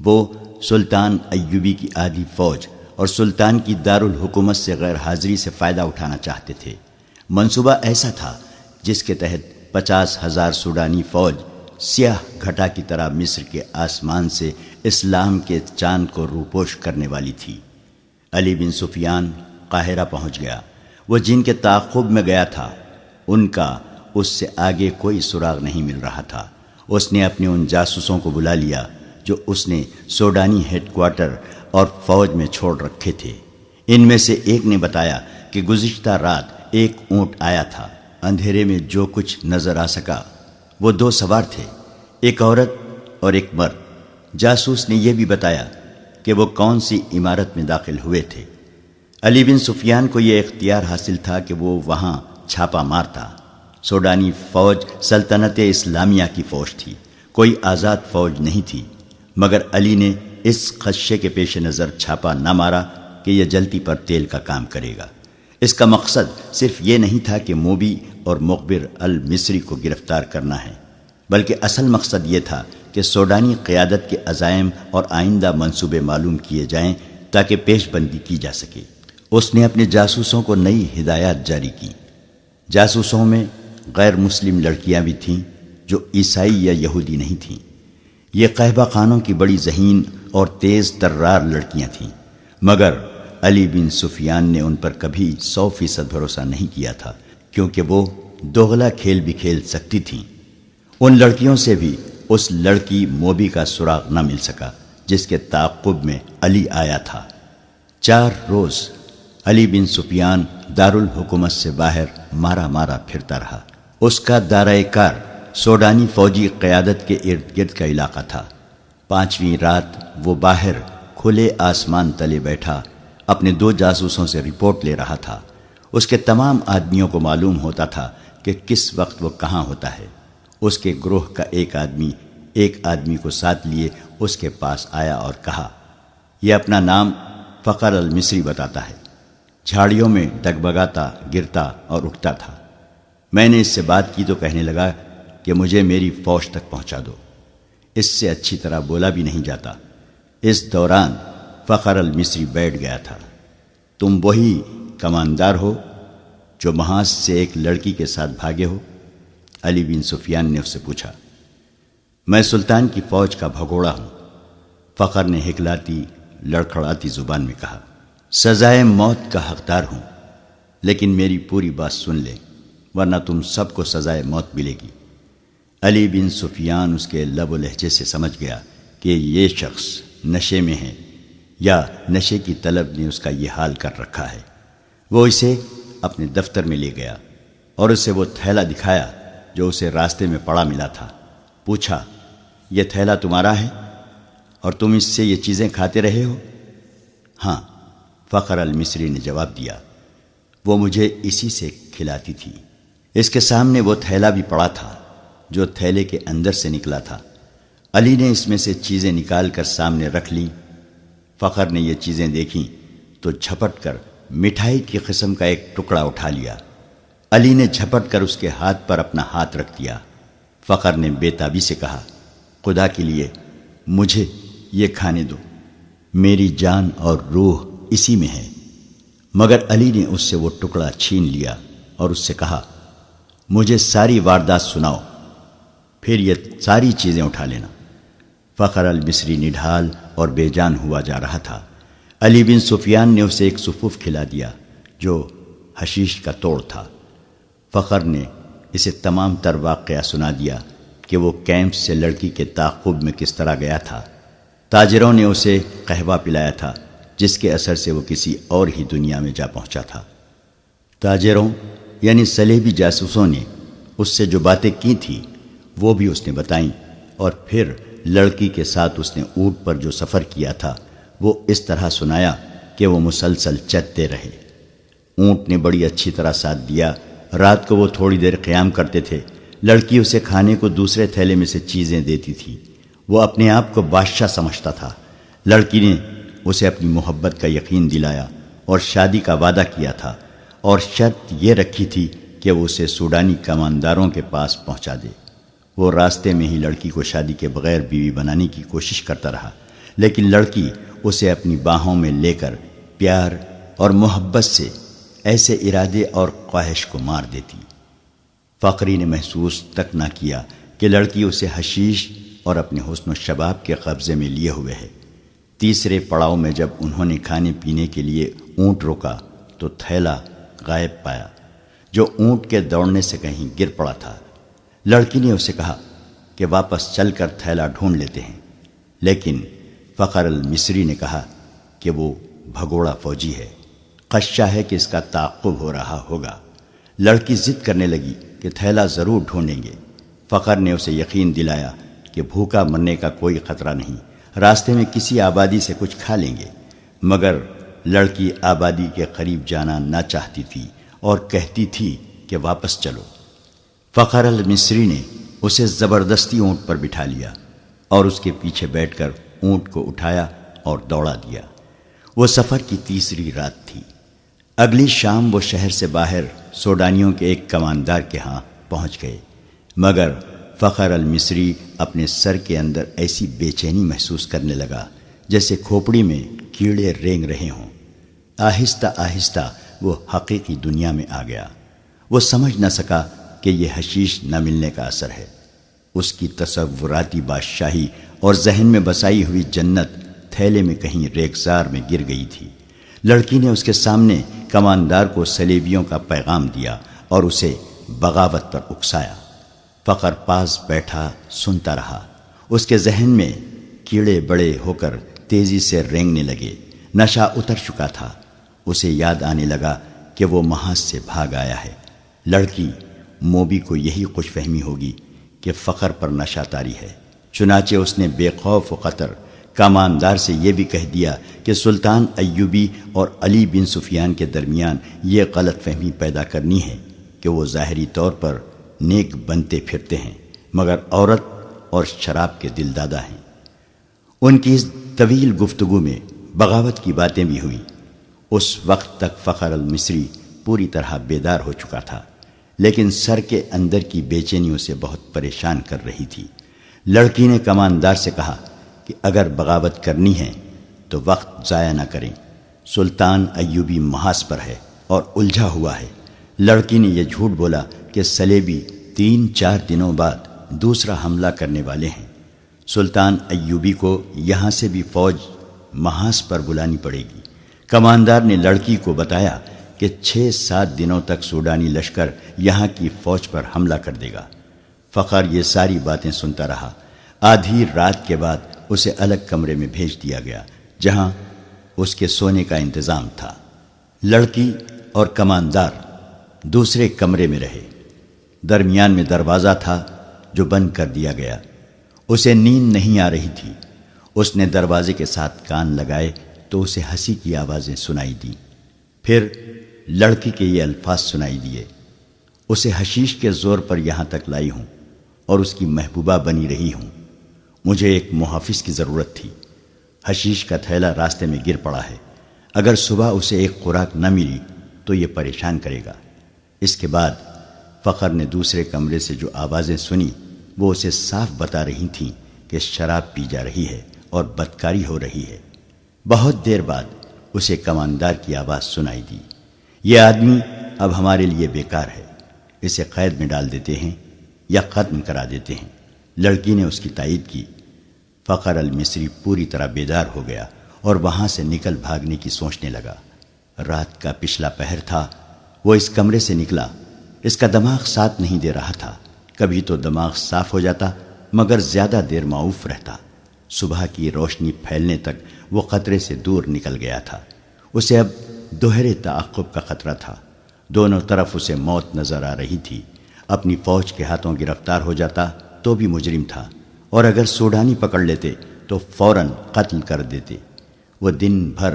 S1: وہ سلطان ایوبی کی آدھی فوج اور سلطان کی دارالحکومت سے غیر حاضری سے فائدہ اٹھانا چاہتے تھے۔ منصوبہ ایسا تھا جس کے تحت 50,000 سوڈانی فوج سیاہ گھٹا کی طرح مصر کے آسمان سے اسلام کے چاند کو روپوش کرنے والی تھی۔ علی بن سفیان قاہرہ پہنچ گیا۔ وہ جن کے تعاقب میں گیا تھا ان کا اس سے آگے کوئی سراغ نہیں مل رہا تھا۔ اس نے اپنے ان جاسوسوں کو بلا لیا جو اس نے سوڈانی ہیڈ کوارٹر اور فوج میں چھوڑ رکھے تھے۔ ان میں سے ایک نے بتایا کہ گزشتہ رات ایک اونٹ آیا تھا، اندھیرے میں جو کچھ نظر آ سکا وہ 2 سوار تھے، ایک عورت اور ایک مرد۔ جاسوس نے یہ بھی بتایا کہ وہ کون سی عمارت میں داخل ہوئے تھے۔ علی بن سفیان کو یہ اختیار حاصل تھا کہ وہ وہاں چھاپا مارتا۔ سوڈانی فوج سلطنت اسلامیہ کی فوج تھی، کوئی آزاد فوج نہیں تھی، مگر علی نے اس خدشے کے پیش نظر چھاپا نہ مارا کہ یہ جلتی پر تیل کا کام کرے گا۔ اس کا مقصد صرف یہ نہیں تھا کہ موبی اور مخبر المصری کو گرفتار کرنا ہے، بلکہ اصل مقصد یہ تھا کہ سوڈانی قیادت کے عزائم اور آئندہ منصوبے معلوم کیے جائیں تاکہ پیش بندی کی جا سکے۔ اس نے اپنے جاسوسوں کو نئی ہدایات جاری کی۔ جاسوسوں میں غیر مسلم لڑکیاں بھی تھیں جو عیسائی یا یہودی نہیں تھیں۔ یہ قہبہ خانوں کی بڑی ذہین اور تیز ترار لڑکیاں تھیں، مگر علی بن سفیان نے ان پر کبھی 100% بھروسہ نہیں کیا تھا، کیونکہ وہ دوغلا کھیل بھی کھیل سکتی تھیں۔ ان لڑکیوں سے بھی اس لڑکی موبی کا سراغ نہ مل سکا جس کے تعاقب میں علی آیا تھا۔ 4 روز علی بن سفیان دارالحکومت سے باہر مارا مارا پھرتا رہا۔ اس کا دائرہ کار سوڈانی فوجی قیادت کے ارد گرد کا علاقہ تھا۔ 5ویں رات وہ باہر کھلے آسمان تلے بیٹھا اپنے 2 جاسوسوں سے رپورٹ لے رہا تھا۔ اس کے تمام آدمیوں کو معلوم ہوتا تھا کہ کس وقت وہ کہاں ہوتا ہے۔ اس کے گروہ کا ایک آدمی کو ساتھ لیے اس کے پاس آیا اور کہا، یہ اپنا نام فخر المصری بتاتا ہے، جھاڑیوں میں ڈگبگاتا، گرتا اور اٹھتا تھا۔ میں نے اس سے بات کی تو کہنے لگا کہ مجھے میری فوج تک پہنچا دو۔ اس سے اچھی طرح بولا بھی نہیں جاتا۔ اس دوران فخر المصری بیٹھ گیا تھا۔ تم وہی کماندار ہو جو محاذ سے ایک لڑکی کے ساتھ بھاگے ہو؟ علی بن سفیان نے اس سے پوچھا۔ میں سلطان کی فوج کا بھگوڑا ہوں، فخر نے ہکلاتی لڑکھڑاتی زبان میں کہا۔ سزائے موت کا حقدار ہوں، لیکن میری پوری بات سن لے ورنہ تم سب کو سزائے موت ملے گی۔ علی بن سفیان اس کے لب و لہجے سے سمجھ گیا کہ یہ شخص نشے میں ہے یا نشے کی طلب نے اس کا یہ حال کر رکھا ہے۔ وہ اسے اپنے دفتر میں لے گیا اور اسے وہ تھیلا دکھایا جو اسے راستے میں پڑا ملا تھا۔ پوچھا، یہ تھیلا تمہارا ہے اور تم اس سے یہ چیزیں کھاتے رہے ہو؟ ہاں، فخر المصری نے جواب دیا، وہ مجھے اسی سے کھلاتی تھی۔ اس کے سامنے وہ تھیلا بھی پڑا تھا جو تھیلے کے اندر سے نکلا تھا۔ علی نے اس میں سے چیزیں نکال کر سامنے رکھ لیں۔ فخر نے یہ چیزیں دیکھیں تو جھپٹ کر مٹھائی کی قسم کا ایک ٹکڑا اٹھا لیا۔ علی نے جھپٹ کر اس کے ہاتھ پر اپنا ہاتھ رکھ دیا۔ فخر نے بے تابی سے کہا، خدا کے لیے مجھے یہ کھانے دو، میری جان اور روح اسی میں ہے۔ مگر علی نے اس سے وہ ٹکڑا چھین لیا اور اس سے کہا، مجھے ساری واردات سناؤ، پھر یہ ساری چیزیں اٹھا لینا۔ فخر المصری نڈھال اور بے جان ہوا جا رہا تھا۔ علی بن سفیان نے اسے ایک سفوف کھلا دیا جو حشیش کا توڑ تھا۔ فخر نے اسے تمام تر واقعہ سنا دیا کہ وہ کیمپ سے لڑکی کے تعاقب میں کس طرح گیا تھا۔ تاجروں نے اسے قہوہ پلایا تھا جس کے اثر سے وہ کسی اور ہی دنیا میں جا پہنچا تھا۔ تاجروں یعنی صلیبی جاسوسوں نے اس سے جو باتیں کی تھیں وہ بھی اس نے بتائیں، اور پھر لڑکی کے ساتھ اس نے اونٹ پر جو سفر کیا تھا وہ اس طرح سنایا کہ وہ مسلسل چلتے رہے۔ اونٹ نے بڑی اچھی طرح ساتھ دیا۔ رات کو وہ تھوڑی دیر قیام کرتے تھے۔ لڑکی اسے کھانے کو دوسرے تھیلے میں سے چیزیں دیتی تھی۔ وہ اپنے آپ کو بادشاہ سمجھتا تھا۔ لڑکی نے اسے اپنی محبت کا یقین دلایا اور شادی کا وعدہ کیا تھا، اور شرط یہ رکھی تھی کہ وہ اسے سوڈانی کمانداروں کے پاس پہنچا دے۔ وہ راستے میں ہی لڑکی کو شادی کے بغیر بیوی بنانے کی کوشش کرتا رہا، لیکن لڑکی اسے اپنی باہوں میں لے کر پیار اور محبت سے ایسے ارادے اور خواہش کو مار دیتی۔ فقری نے محسوس تک نہ کیا کہ لڑکی اسے حشیش اور اپنے حسن و شباب کے قبضے میں لیے ہوئے ہے۔ تیسرے پڑاؤ میں جب انہوں نے کھانے پینے کے لیے اونٹ روکا تو تھیلا غائب پایا جو اونٹ کے دوڑنے سے کہیں گر پڑا تھا۔ لڑکی نے اسے کہا کہ واپس چل کر تھیلا ڈھونڈ لیتے ہیں، لیکن فخر المصری نے کہا کہ وہ بھگوڑا فوجی ہے، خدشہ ہے کہ اس کا تعاقب ہو رہا ہوگا۔ لڑکی ضد کرنے لگی کہ تھیلا ضرور ڈھونڈیں گے۔ فخر نے اسے یقین دلایا کہ بھوکا مرنے کا کوئی خطرہ نہیں، راستے میں کسی آبادی سے کچھ کھا لیں گے۔ مگر لڑکی آبادی کے قریب جانا نہ چاہتی تھی اور کہتی تھی کہ واپس چلو۔ فخر المصری نے اسے زبردستی اونٹ پر بٹھا لیا اور اس کے پیچھے بیٹھ کر اونٹ کو اٹھایا اور دوڑا دیا۔ وہ سفر کی تیسری رات تھی۔ اگلی شام وہ شہر سے باہر سوڈانیوں کے ایک کماندار کے ہاں پہنچ گئے، مگر فخر المصری اپنے سر کے اندر ایسی بے چینی محسوس کرنے لگا جیسے کھوپڑی میں کیڑے رینگ رہے ہوں۔ آہستہ آہستہ وہ حقیقی دنیا میں آ گیا۔ وہ سمجھ نہ سکا کہ یہ حشیش نہ ملنے کا اثر ہے۔ اس کی تصوراتی بادشاہی اور ذہن میں بسائی ہوئی جنت تھیلے میں کہیں ریگزار میں گر گئی تھی۔ لڑکی نے اس کے سامنے کماندار کو صلیبیوں کا پیغام دیا اور اسے بغاوت پر اکسایا۔ فخر پاس بیٹھا سنتا رہا۔ اس کے ذہن میں کیڑے بڑے ہو کر تیزی سے رینگنے لگے۔ نشہ اتر چکا تھا۔ اسے یاد آنے لگا کہ وہ محاذ سے بھاگ آیا ہے۔ لڑکی موبی کو یہی خوش فہمی ہوگی کہ فخر پر نشہ طاری ہے، چنانچہ اس نے بے خوف و خطر کاماندار سے یہ بھی کہہ دیا کہ سلطان ایوبی اور علی بن سفیان کے درمیان یہ غلط فہمی پیدا کرنی ہے کہ وہ ظاہری طور پر نیک بنتے پھرتے ہیں مگر عورت اور شراب کے دل دادا ہیں۔ ان کی اس طویل گفتگو میں بغاوت کی باتیں بھی ہوئی۔ اس وقت تک فخر المصری پوری طرح بیدار ہو چکا تھا، لیکن سر کے اندر کی بے چینی اسے بہت پریشان کر رہی تھی۔ لڑکی نے کماندار سے کہا کہ اگر بغاوت کرنی ہے تو وقت ضائع نہ کریں، سلطان ایوبی محاذ پر ہے اور الجھا ہوا ہے۔ لڑکی نے یہ جھوٹ بولا کہ سلیبی 3-4 دنوں بعد دوسرا حملہ کرنے والے ہیں۔ سلطان ایوبی کو یہاں سے بھی فوج محاذ پر بلانی پڑے گی۔ کماندار نے لڑکی کو بتایا کہ 6-7 دنوں تک سوڈانی لشکر یہاں کی فوج پر حملہ کر دے گا۔ فخر یہ ساری باتیں سنتا رہا۔ آدھی رات کے بعد اسے الگ کمرے میں بھیج دیا گیا جہاں اس کے سونے کا انتظام تھا۔ لڑکی اور کماندار دوسرے کمرے میں رہے۔ درمیان میں دروازہ تھا جو بند کر دیا گیا۔ اسے نیند نہیں آ رہی تھی۔ اس نے دروازے کے ساتھ کان لگائے تو اسے ہنسی کی آوازیں سنائی دیں۔ پھر لڑکی کے یہ الفاظ سنائی دیے، اسے حشیش کے زور پر یہاں تک لائی ہوں اور اس کی محبوبہ بنی رہی ہوں۔ مجھے ایک محافظ کی ضرورت تھی۔ حشیش کا تھیلا راستے میں گر پڑا ہے۔ اگر صبح اسے ایک خوراک نہ ملی تو یہ پریشان کرے گا۔ اس کے بعد فخر نے دوسرے کمرے سے جو آوازیں سنی وہ اسے صاف بتا رہی تھیں کہ شراب پی جا رہی ہے اور بدکاری ہو رہی ہے۔ بہت دیر بعد اسے کماندار کی آواز سنائی دی، یہ آدمی اب ہمارے لیے بیکار ہے، اسے قید میں ڈال دیتے ہیں یا ختم کرا دیتے ہیں۔ لڑکی نے اس کی تائید کی۔ فخر المصری پوری طرح بیدار ہو گیا اور وہاں سے نکل بھاگنے کی سوچنے لگا۔ رات کا پچھلا پہر تھا۔ وہ اس کمرے سے نکلا۔ اس کا دماغ ساتھ نہیں دے رہا تھا۔ کبھی تو دماغ صاف ہو جاتا مگر زیادہ دیر معوف رہتا۔ صبح کی روشنی پھیلنے تک وہ خطرے سے دور نکل گیا تھا۔ اسے اب دوہرے تعاقب کا خطرہ تھا۔ دونوں طرف اسے موت نظر آ رہی تھی۔ اپنی فوج کے ہاتھوں گرفتار ہو جاتا تو بھی مجرم تھا، اور اگر سوڈانی پکڑ لیتے تو فوراً قتل کر دیتے۔ وہ دن بھر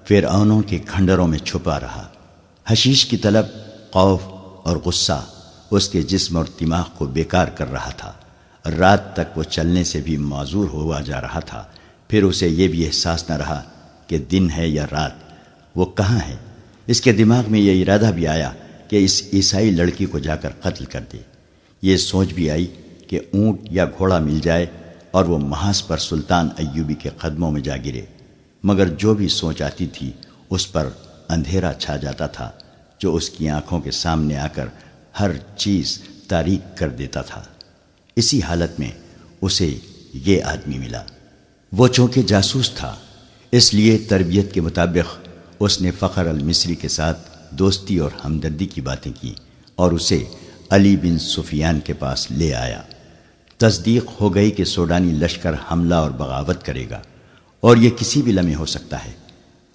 S1: فرعونوں کے کھنڈروں میں چھپا رہا۔ حشیش کی طلب، خوف اور غصہ اس کے جسم اور دماغ کو بیکار کر رہا تھا۔ رات تک وہ چلنے سے بھی معذور ہوا جا رہا تھا۔ پھر اسے یہ بھی احساس نہ رہا کہ دن ہے یا رات، وہ کہاں ہے۔ اس کے دماغ میں یہ ارادہ بھی آیا کہ اس عیسائی لڑکی کو جا کر قتل کر دے۔ یہ سوچ بھی آئی کہ اونٹ یا گھوڑا مل جائے اور وہ محاذ پر سلطان ایوبی کے قدموں میں جا گرے، مگر جو بھی سوچ آتی تھی اس پر اندھیرا چھا جاتا تھا جو اس کی آنکھوں کے سامنے آ کر ہر چیز تاریک کر دیتا تھا۔ اسی حالت میں اسے یہ آدمی ملا۔ وہ چونکہ جاسوس تھا اس لیے تربیت کے مطابق اس نے فخر المصری کے ساتھ دوستی اور ہمدردی کی باتیں کی اور اسے علی بن سفیان کے پاس لے آیا۔ تصدیق ہو گئی کہ سوڈانی لشکر حملہ اور بغاوت کرے گا اور یہ کسی بھی لمحے ہو سکتا ہے۔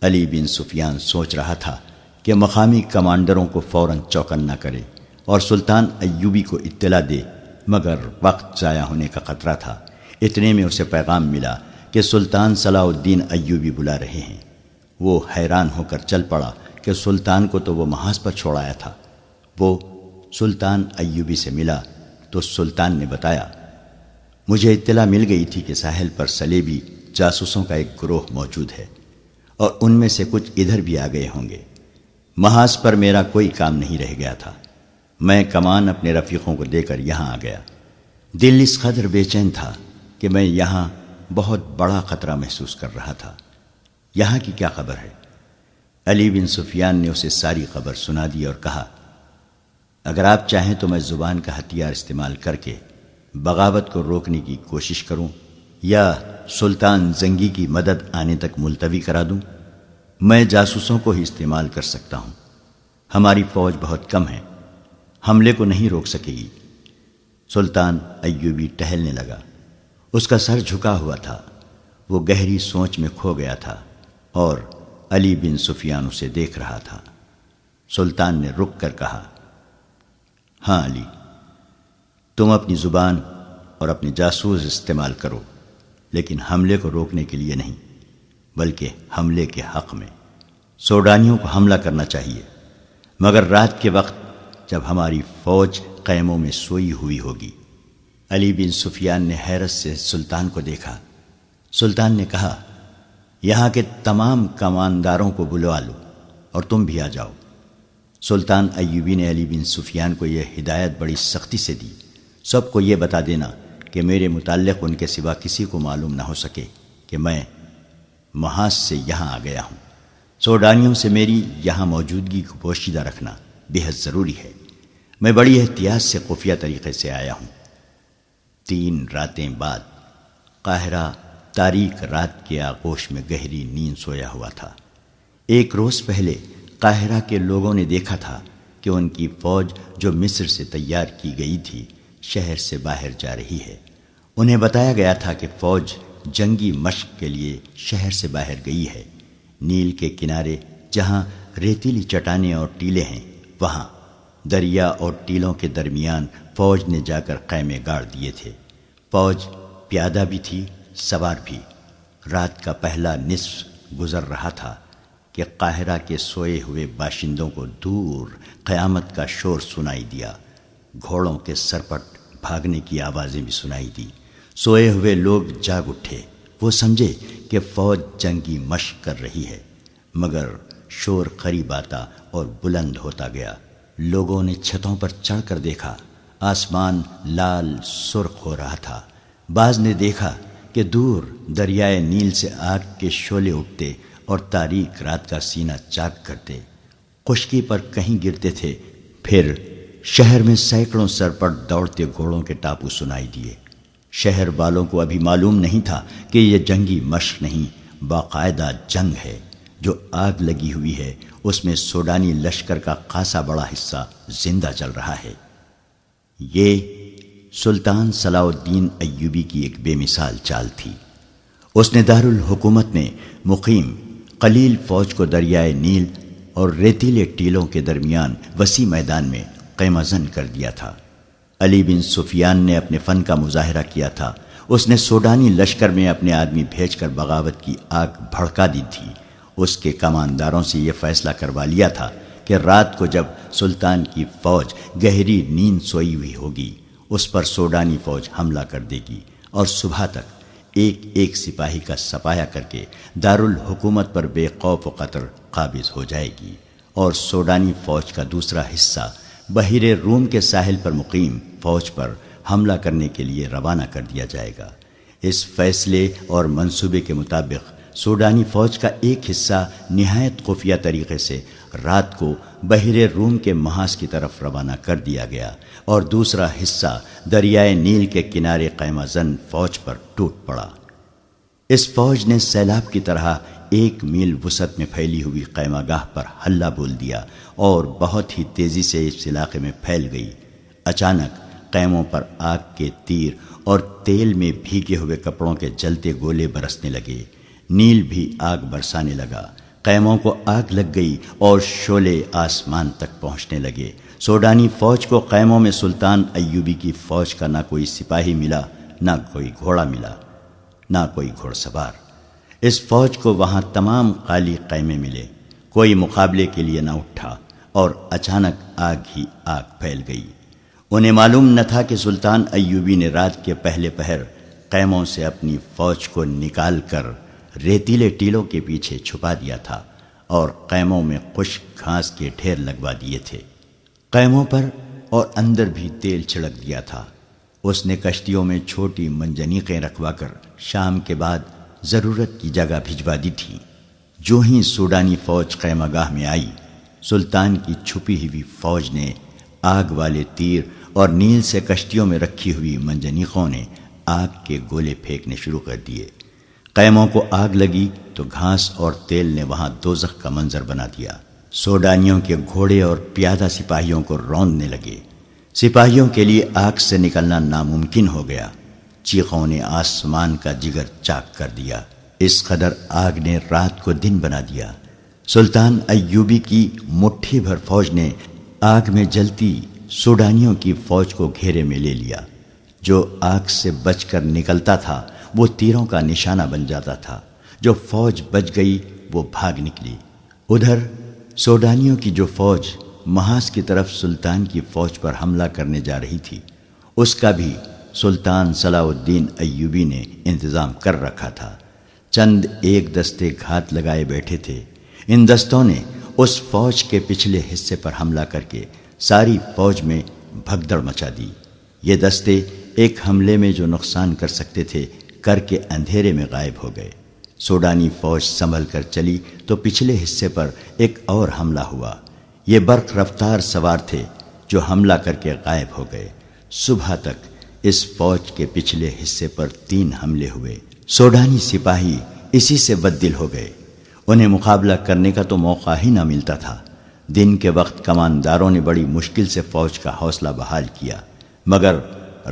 S1: علی بن سفیان سوچ رہا تھا کہ مقامی کمانڈروں کو فوراً چوکن نہ کرے اور سلطان ایوبی کو اطلاع دے، مگر وقت ضائع ہونے کا خطرہ تھا۔ اتنے میں اسے پیغام ملا کہ سلطان صلاح الدین ایوبی بلا رہے ہیں۔ وہ حیران ہو کر چل پڑا کہ سلطان کو تو وہ محاذ پر چھوڑایا تھا۔ وہ سلطان ایوبی سے ملا تو سلطان نے بتایا، مجھے اطلاع مل گئی تھی کہ ساحل پر سلیبی جاسوسوں کا ایک گروہ موجود ہے اور ان میں سے کچھ ادھر بھی آ گئے ہوں گے۔ محاذ پر میرا کوئی کام نہیں رہ گیا تھا۔ میں کمان اپنے رفیقوں کو دے کر یہاں آ گیا۔ دل اس قدر بے چین تھا کہ میں یہاں بہت بڑا خطرہ محسوس کر رہا تھا۔ یہاں کی کیا خبر ہے؟ علی بن سفیان نے اسے ساری خبر سنا دی اور کہا، اگر آپ چاہیں تو میں زبان کا ہتھیار استعمال کر کے بغاوت کو روکنے کی کوشش کروں یا سلطان زنگی کی مدد آنے تک ملتوی کرا دوں۔ میں جاسوسوں کو ہی استعمال کر سکتا ہوں۔ ہماری فوج بہت کم ہے، حملے کو نہیں روک سکے گی۔ سلطان ایوبی ٹہلنے لگا۔ اس کا سر جھکا ہوا تھا۔ وہ گہری سوچ میں کھو گیا تھا اور علی بن سفیان اسے دیکھ رہا تھا۔ سلطان نے رک کر کہا، ہاں علی، تم اپنی زبان اور اپنے جاسوس استعمال کرو، لیکن حملے کو روکنے کے لیے نہیں، بلکہ حملے کے حق میں۔ سوڈانیوں کو حملہ کرنا چاہیے، مگر رات کے وقت جب ہماری فوج خیموں میں سوئی ہوئی ہوگی۔ علی بن سفیان نے حیرت سے سلطان کو دیکھا۔ سلطان نے کہا، یہاں کے تمام کمانداروں کو بلوا لو اور تم بھی آ جاؤ۔ سلطان ایوبی نے علی بن سفیان کو یہ ہدایت بڑی سختی سے دی، سب کو یہ بتا دینا کہ میرے متعلق ان کے سوا کسی کو معلوم نہ ہو سکے کہ میں محاذ سے یہاں آ گیا ہوں۔ سوڈانیوں سے میری یہاں موجودگی کو پوشیدہ رکھنا بے حد ضروری ہے۔ میں بڑی احتیاط سے خفیہ طریقے سے آیا ہوں۔ 3 راتیں بعد قاہرہ تاریک رات کے آغوش میں گہری نیند سویا ہوا تھا۔ 1 روز پہلے قاہرہ کے لوگوں نے دیکھا تھا کہ ان کی فوج جو مصر سے تیار کی گئی تھی شہر سے باہر جا رہی ہے۔ انہیں بتایا گیا تھا کہ فوج جنگی مشق کے لیے شہر سے باہر گئی ہے۔ نیل کے کنارے جہاں ریتیلی چٹانیں اور ٹیلے ہیں، وہاں دریا اور ٹیلوں کے درمیان فوج نے جا کر خیمے گاڑ دیے تھے۔ فوج پیادہ بھی تھی، سوار بھی۔ رات کا پہلا نصف گزر رہا تھا کہ قاہرہ کے سوئے ہوئے باشندوں کو دور قیامت کا شور سنائی دیا۔ گھوڑوں کے سرپٹ بھاگنے کی آوازیں بھی سنائی دی۔ سوئے ہوئے لوگ جاگ اٹھے۔ وہ سمجھے کہ فوج جنگی مشق کر رہی ہے، مگر شور قریب آتا اور بلند ہوتا گیا۔ لوگوں نے چھتوں پر چڑھ کر دیکھا، آسمان لال سرخ ہو رہا تھا۔ بعض نے دیکھا کہ دور دریائے نیل سے آگ کے شعلے اٹھتے اور تاریک رات کا سینہ چاک کرتے، خشکی پر کہیں گرتے تھے۔ پھر شہر میں سینکڑوں سرپٹ دوڑتے گھوڑوں کے ٹاپو سنائی دیے۔ شہر والوں کو ابھی معلوم نہیں تھا کہ یہ جنگی مشق نہیں، باقاعدہ جنگ ہے۔ جو آگ لگی ہوئی ہے اس میں سوڈانی لشکر کا خاصا بڑا حصہ زندہ چل رہا ہے۔ یہ سلطان صلاح الدین ایوبی کی ایک بے مثال چال تھی۔ اس نے دارالحکومت میں مقیم قلیل فوج کو دریائے نیل اور ریتیلے ٹیلوں کے درمیان وسیع میدان میں خیمہ زن کر دیا تھا۔ علی بن سفیان نے اپنے فن کا مظاہرہ کیا تھا۔ اس نے سوڈانی لشکر میں اپنے آدمی بھیج کر بغاوت کی آگ بھڑکا دی تھی۔ اس کے کمانداروں سے یہ فیصلہ کروا لیا تھا کہ رات کو جب سلطان کی فوج گہری نیند سوئی ہوئی ہوگی اس پر سوڈانی فوج حملہ کر دے گی اور صبح تک ایک ایک سپاہی کا سفایا کر کے دارالحکومت پر بے خوف و خطر قابض ہو جائے گی، اور سوڈانی فوج کا دوسرا حصہ بحیرہ روم کے ساحل پر مقیم فوج پر حملہ کرنے کے لیے روانہ کر دیا جائے گا۔ اس فیصلے اور منصوبے کے مطابق سوڈانی فوج کا ایک حصہ نہایت خفیہ طریقے سے رات کو بحیرہ روم کے محاذ کی طرف روانہ کر دیا گیا، اور دوسرا حصہ دریائے نیل کے کنارے خیمہ زن فوج پر ٹوٹ پڑا۔ اس فوج نے سیلاب کی طرح 1 میل وسعت میں پھیلی ہوئی خیمہ گاہ پر حلہ بول دیا اور بہت ہی تیزی سے اس علاقے میں پھیل گئی۔ اچانک خیموں پر آگ کے تیر اور تیل میں بھیگے ہوئے کپڑوں کے جلتے گولے برسنے لگے۔ نیل بھی آگ برسانے لگا۔ خیموں کو آگ لگ گئی اور شعلے آسمان تک پہنچنے لگے۔ سوڈانی فوج کو خیموں میں سلطان ایوبی کی فوج کا نہ کوئی سپاہی ملا، نہ کوئی گھوڑا ملا، نہ کوئی گھوڑ سوار۔ اس فوج کو وہاں تمام خالی خیمے ملے، کوئی مقابلے کے لیے نہ اٹھا، اور اچانک آگ ہی آگ پھیل گئی۔ انہیں معلوم نہ تھا کہ سلطان ایوبی نے رات کے پہلے پہر خیموں سے اپنی فوج کو نکال کر ریتیلے ٹیلوں کے پیچھے چھپا دیا تھا اور خیموں میں خشک گھاس کے ڈھیر لگوا دیے تھے۔ خیموں پر اور اندر بھی تیل چھڑک دیا تھا۔ اس نے کشتیوں میں چھوٹی منجنیقیں رکھوا کر شام کے بعد ضرورت کی جگہ بھجوا دی تھی۔ جو ہی سوڈانی فوج خیمہ گاہ میں آئی، سلطان کی چھپی ہوئی فوج نے آگ والے تیر اور نیل سے کشتیوں میں رکھی ہوئی منجنیقوں نے آگ کے گولے پھینکنے شروع کر دیے۔ خیموں کو آگ لگی تو گھاس اور تیل نے وہاں دوزخ کا منظر بنا دیا۔ سوڈانیوں کے گھوڑے اور پیادہ سپاہیوں کو روندنے لگے۔ سپاہیوں کے لیے آگ سے نکلنا ناممکن ہو گیا۔ چیخوں نے آسمان کا جگر چاک کر دیا۔ اس قدر آگ نے رات کو دن بنا دیا۔ سلطان ایوبی کی مٹھی بھر فوج نے آگ میں جلتی سوڈانیوں کی فوج کو گھیرے میں لے لیا۔ جو آگ سے بچ کر نکلتا تھا وہ تیروں کا نشانہ بن جاتا تھا۔ جو فوج بچ گئی وہ بھاگ نکلی۔ ادھر سوڈانیوں کی جو فوج محاذ کی طرف سلطان کی فوج پر حملہ کرنے جا رہی تھی، اس کا بھی سلطان صلاح الدین ایوبی نے انتظام کر رکھا تھا۔ چند ایک دستے گھات لگائے بیٹھے تھے۔ ان دستوں نے اس فوج کے پچھلے حصے پر حملہ کر کے ساری فوج میں بھگدڑ مچا دی۔ یہ دستے ایک حملے میں جو نقصان کر سکتے تھے کر کے اندھیرے میں غائب ہو گئے۔ سوڈانی فوج سنبھل کر چلی تو پچھلے حصے پر ایک اور حملہ ہوا۔ یہ برق رفتار سوار تھے جو حملہ کر کے غائب ہو گئے۔ صبح تک اس فوج کے پچھلے حصے پر 3 حملے ہوئے۔ سوڈانی سپاہی اسی سے بددل ہو گئے۔ انہیں مقابلہ کرنے کا تو موقع ہی نہ ملتا تھا۔ دن کے وقت کمانداروں نے بڑی مشکل سے فوج کا حوصلہ بحال کیا، مگر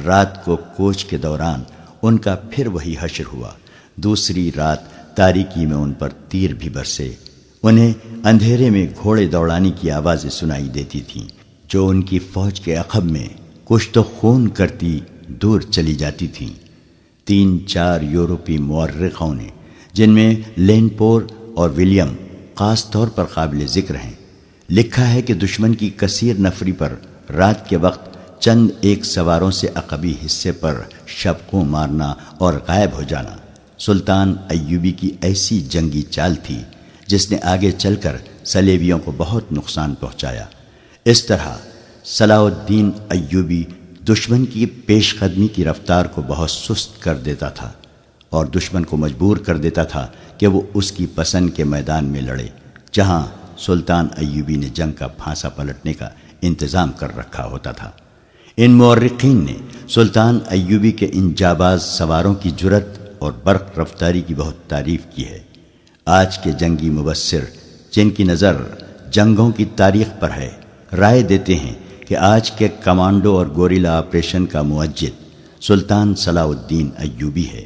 S1: رات کو کوچ کے دوران ان کا پھر وہی حشر ہوا۔ دوسری رات تاریکی میں ان پر تیر بھی برسے۔ انہیں اندھیرے میں گھوڑے دوڑانے کی آوازیں سنائی دیتی تھیں جو ان کی فوج کے عقب میں کچھ تو خون کرتی دور چلی جاتی تھیں۔ 3-4 یورپی مورخوں نے، جن میں لینپور اور ولیم خاص طور پر قابل ذکر ہیں، لکھا ہے کہ دشمن کی کثیر نفری پر رات کے وقت چند ایک سواروں سے عقبی حصے پر شبقوں مارنا اور غائب ہو جانا سلطان ایوبی کی ایسی جنگی چال تھی جس نے آگے چل کر صلیبیوں کو بہت نقصان پہنچایا۔ اس طرح صلاح الدین ایوبی دشمن کی پیش قدمی کی رفتار کو بہت سست کر دیتا تھا اور دشمن کو مجبور کر دیتا تھا کہ وہ اس کی پسند کے میدان میں لڑے، جہاں سلطان ایوبی نے جنگ کا پھانسا پلٹنے کا انتظام کر رکھا ہوتا تھا۔ ان مورخین نے سلطان ایوبی کے ان جاباز سواروں کی جرأت اور برق رفتاری کی بہت تعریف کی ہے۔ آج کے جنگی مبصر جن کی نظر جنگوں کی تاریخ پر ہے، رائے دیتے ہیں کہ آج کے کمانڈو اور گوریلا آپریشن کا موجد سلطان صلاح الدین ایوبی ہے۔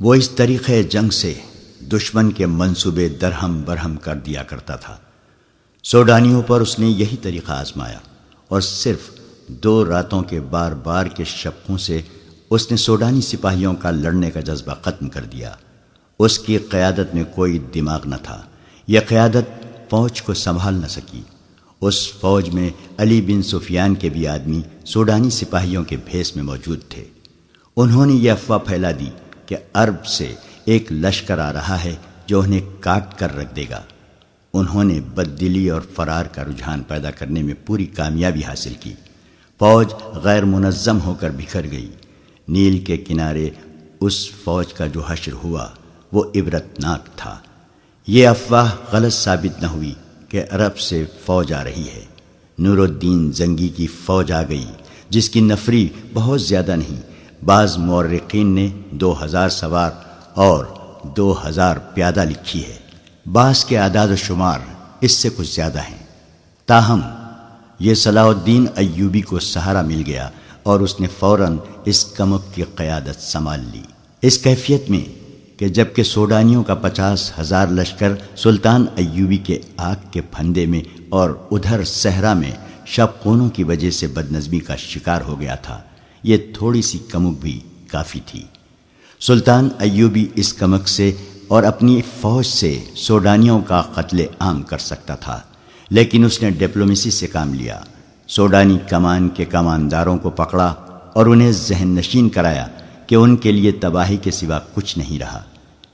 S1: وہ اس طریقے جنگ سے دشمن کے منصوبے درہم برہم کر دیا کرتا تھا۔ سوڈانیوں پر اس نے یہی طریقہ آزمایا اور صرف 2 راتوں کے بار بار کے شبقوں سے اس نے سوڈانی سپاہیوں کا لڑنے کا جذبہ ختم کر دیا۔ اس کی قیادت میں کوئی دماغ نہ تھا۔ یہ قیادت فوج کو سنبھال نہ سکی۔ اس فوج میں علی بن سفیان کے بھی آدمی سوڈانی سپاہیوں کے بھیس میں موجود تھے۔ انہوں نے یہ افواہ پھیلا دی کہ عرب سے ایک لشکر آ رہا ہے جو انہیں کاٹ کر رکھ دے گا۔ انہوں نے بددلی اور فرار کا رجحان پیدا کرنے میں پوری کامیابی حاصل کی۔ فوج غیر منظم ہو کر بکھر گئی۔ نیل کے کنارے اس فوج کا جو حشر ہوا وہ عبرتناک تھا۔ یہ افواہ غلط ثابت نہ ہوئی کہ عرب سے فوج آ رہی ہے۔ نور الدین زنگی کی فوج آ گئی جس کی نفری بہت زیادہ نہیں۔ بعض مورخین نے 2000 سوار اور 2000 پیادہ لکھی ہے۔ بعض کے اعداد و شمار اس سے کچھ زیادہ ہیں۔ تاہم یہ صلاح الدین ایوبی کو سہارا مل گیا اور اس نے فوراً اس کمک کی قیادت سنبھال لی۔ اس کیفیت میں کہ جبکہ سوڈانیوں کا 50,000 لشکر سلطان ایوبی کے آگ کے پھندے میں اور ادھر صحرا میں شبقونوں کی وجہ سے بدنظمی کا شکار ہو گیا تھا، یہ تھوڑی سی کمک بھی کافی تھی۔ سلطان ایوبی اس کمک سے اور اپنی فوج سے سوڈانیوں کا قتل عام کر سکتا تھا، لیکن اس نے ڈپلومیسی سے کام لیا۔ سوڈانی کمان کے کمانداروں کو پکڑا اور انہیں ذہن نشین کرایا کہ ان کے لیے تباہی کے سوا کچھ نہیں رہا،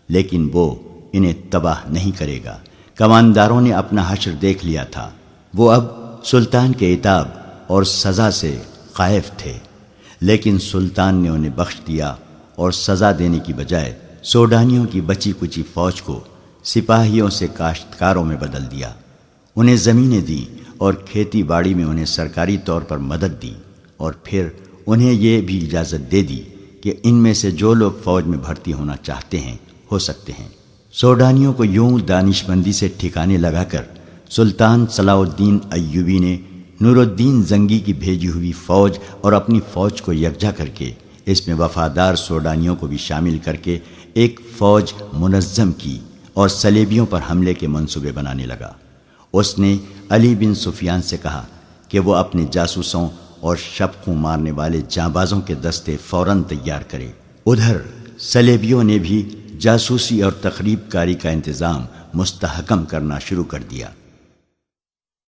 S1: لیکن وہ انہیں تباہ نہیں کرے گا۔ کمانداروں نے اپنا حشر دیکھ لیا تھا۔ وہ اب سلطان کے عتاب اور سزا سے خائف تھے، لیکن سلطان نے انہیں بخش دیا اور سزا دینے کی بجائے سوڈانیوں کی بچی کچی فوج کو سپاہیوں سے کاشتکاروں میں بدل دیا۔ انہیں زمینیں دیں اور کھیتی باڑی میں انہیں سرکاری طور پر مدد دی، اور پھر انہیں یہ بھی اجازت دے دی کہ ان میں سے جو لوگ فوج میں بھرتی ہونا چاہتے ہیں ہو سکتے ہیں۔ سوڈانیوں کو یوں دانش مندی سے ٹھکانے لگا کر سلطان صلاح الدین ایوبی نے نور الدین زنگی کی بھیجی ہوئی فوج اور اپنی فوج کو یکجا کر کے اس میں وفادار سوڈانیوں کو بھی شامل کر کے ایک فوج منظم کی اور صلیبیوں پر حملے کے منصوبے بنانے لگا۔ اس نے علی بن سفیان سے کہا کہ وہ اپنے جاسوسوں اور شبقوں مارنے والے جانبازوں کے دستے فوراً تیار کرے۔ ادھر صلیبیوں نے بھی جاسوسی اور تخریب کاری کا انتظام مستحکم کرنا شروع کر دیا۔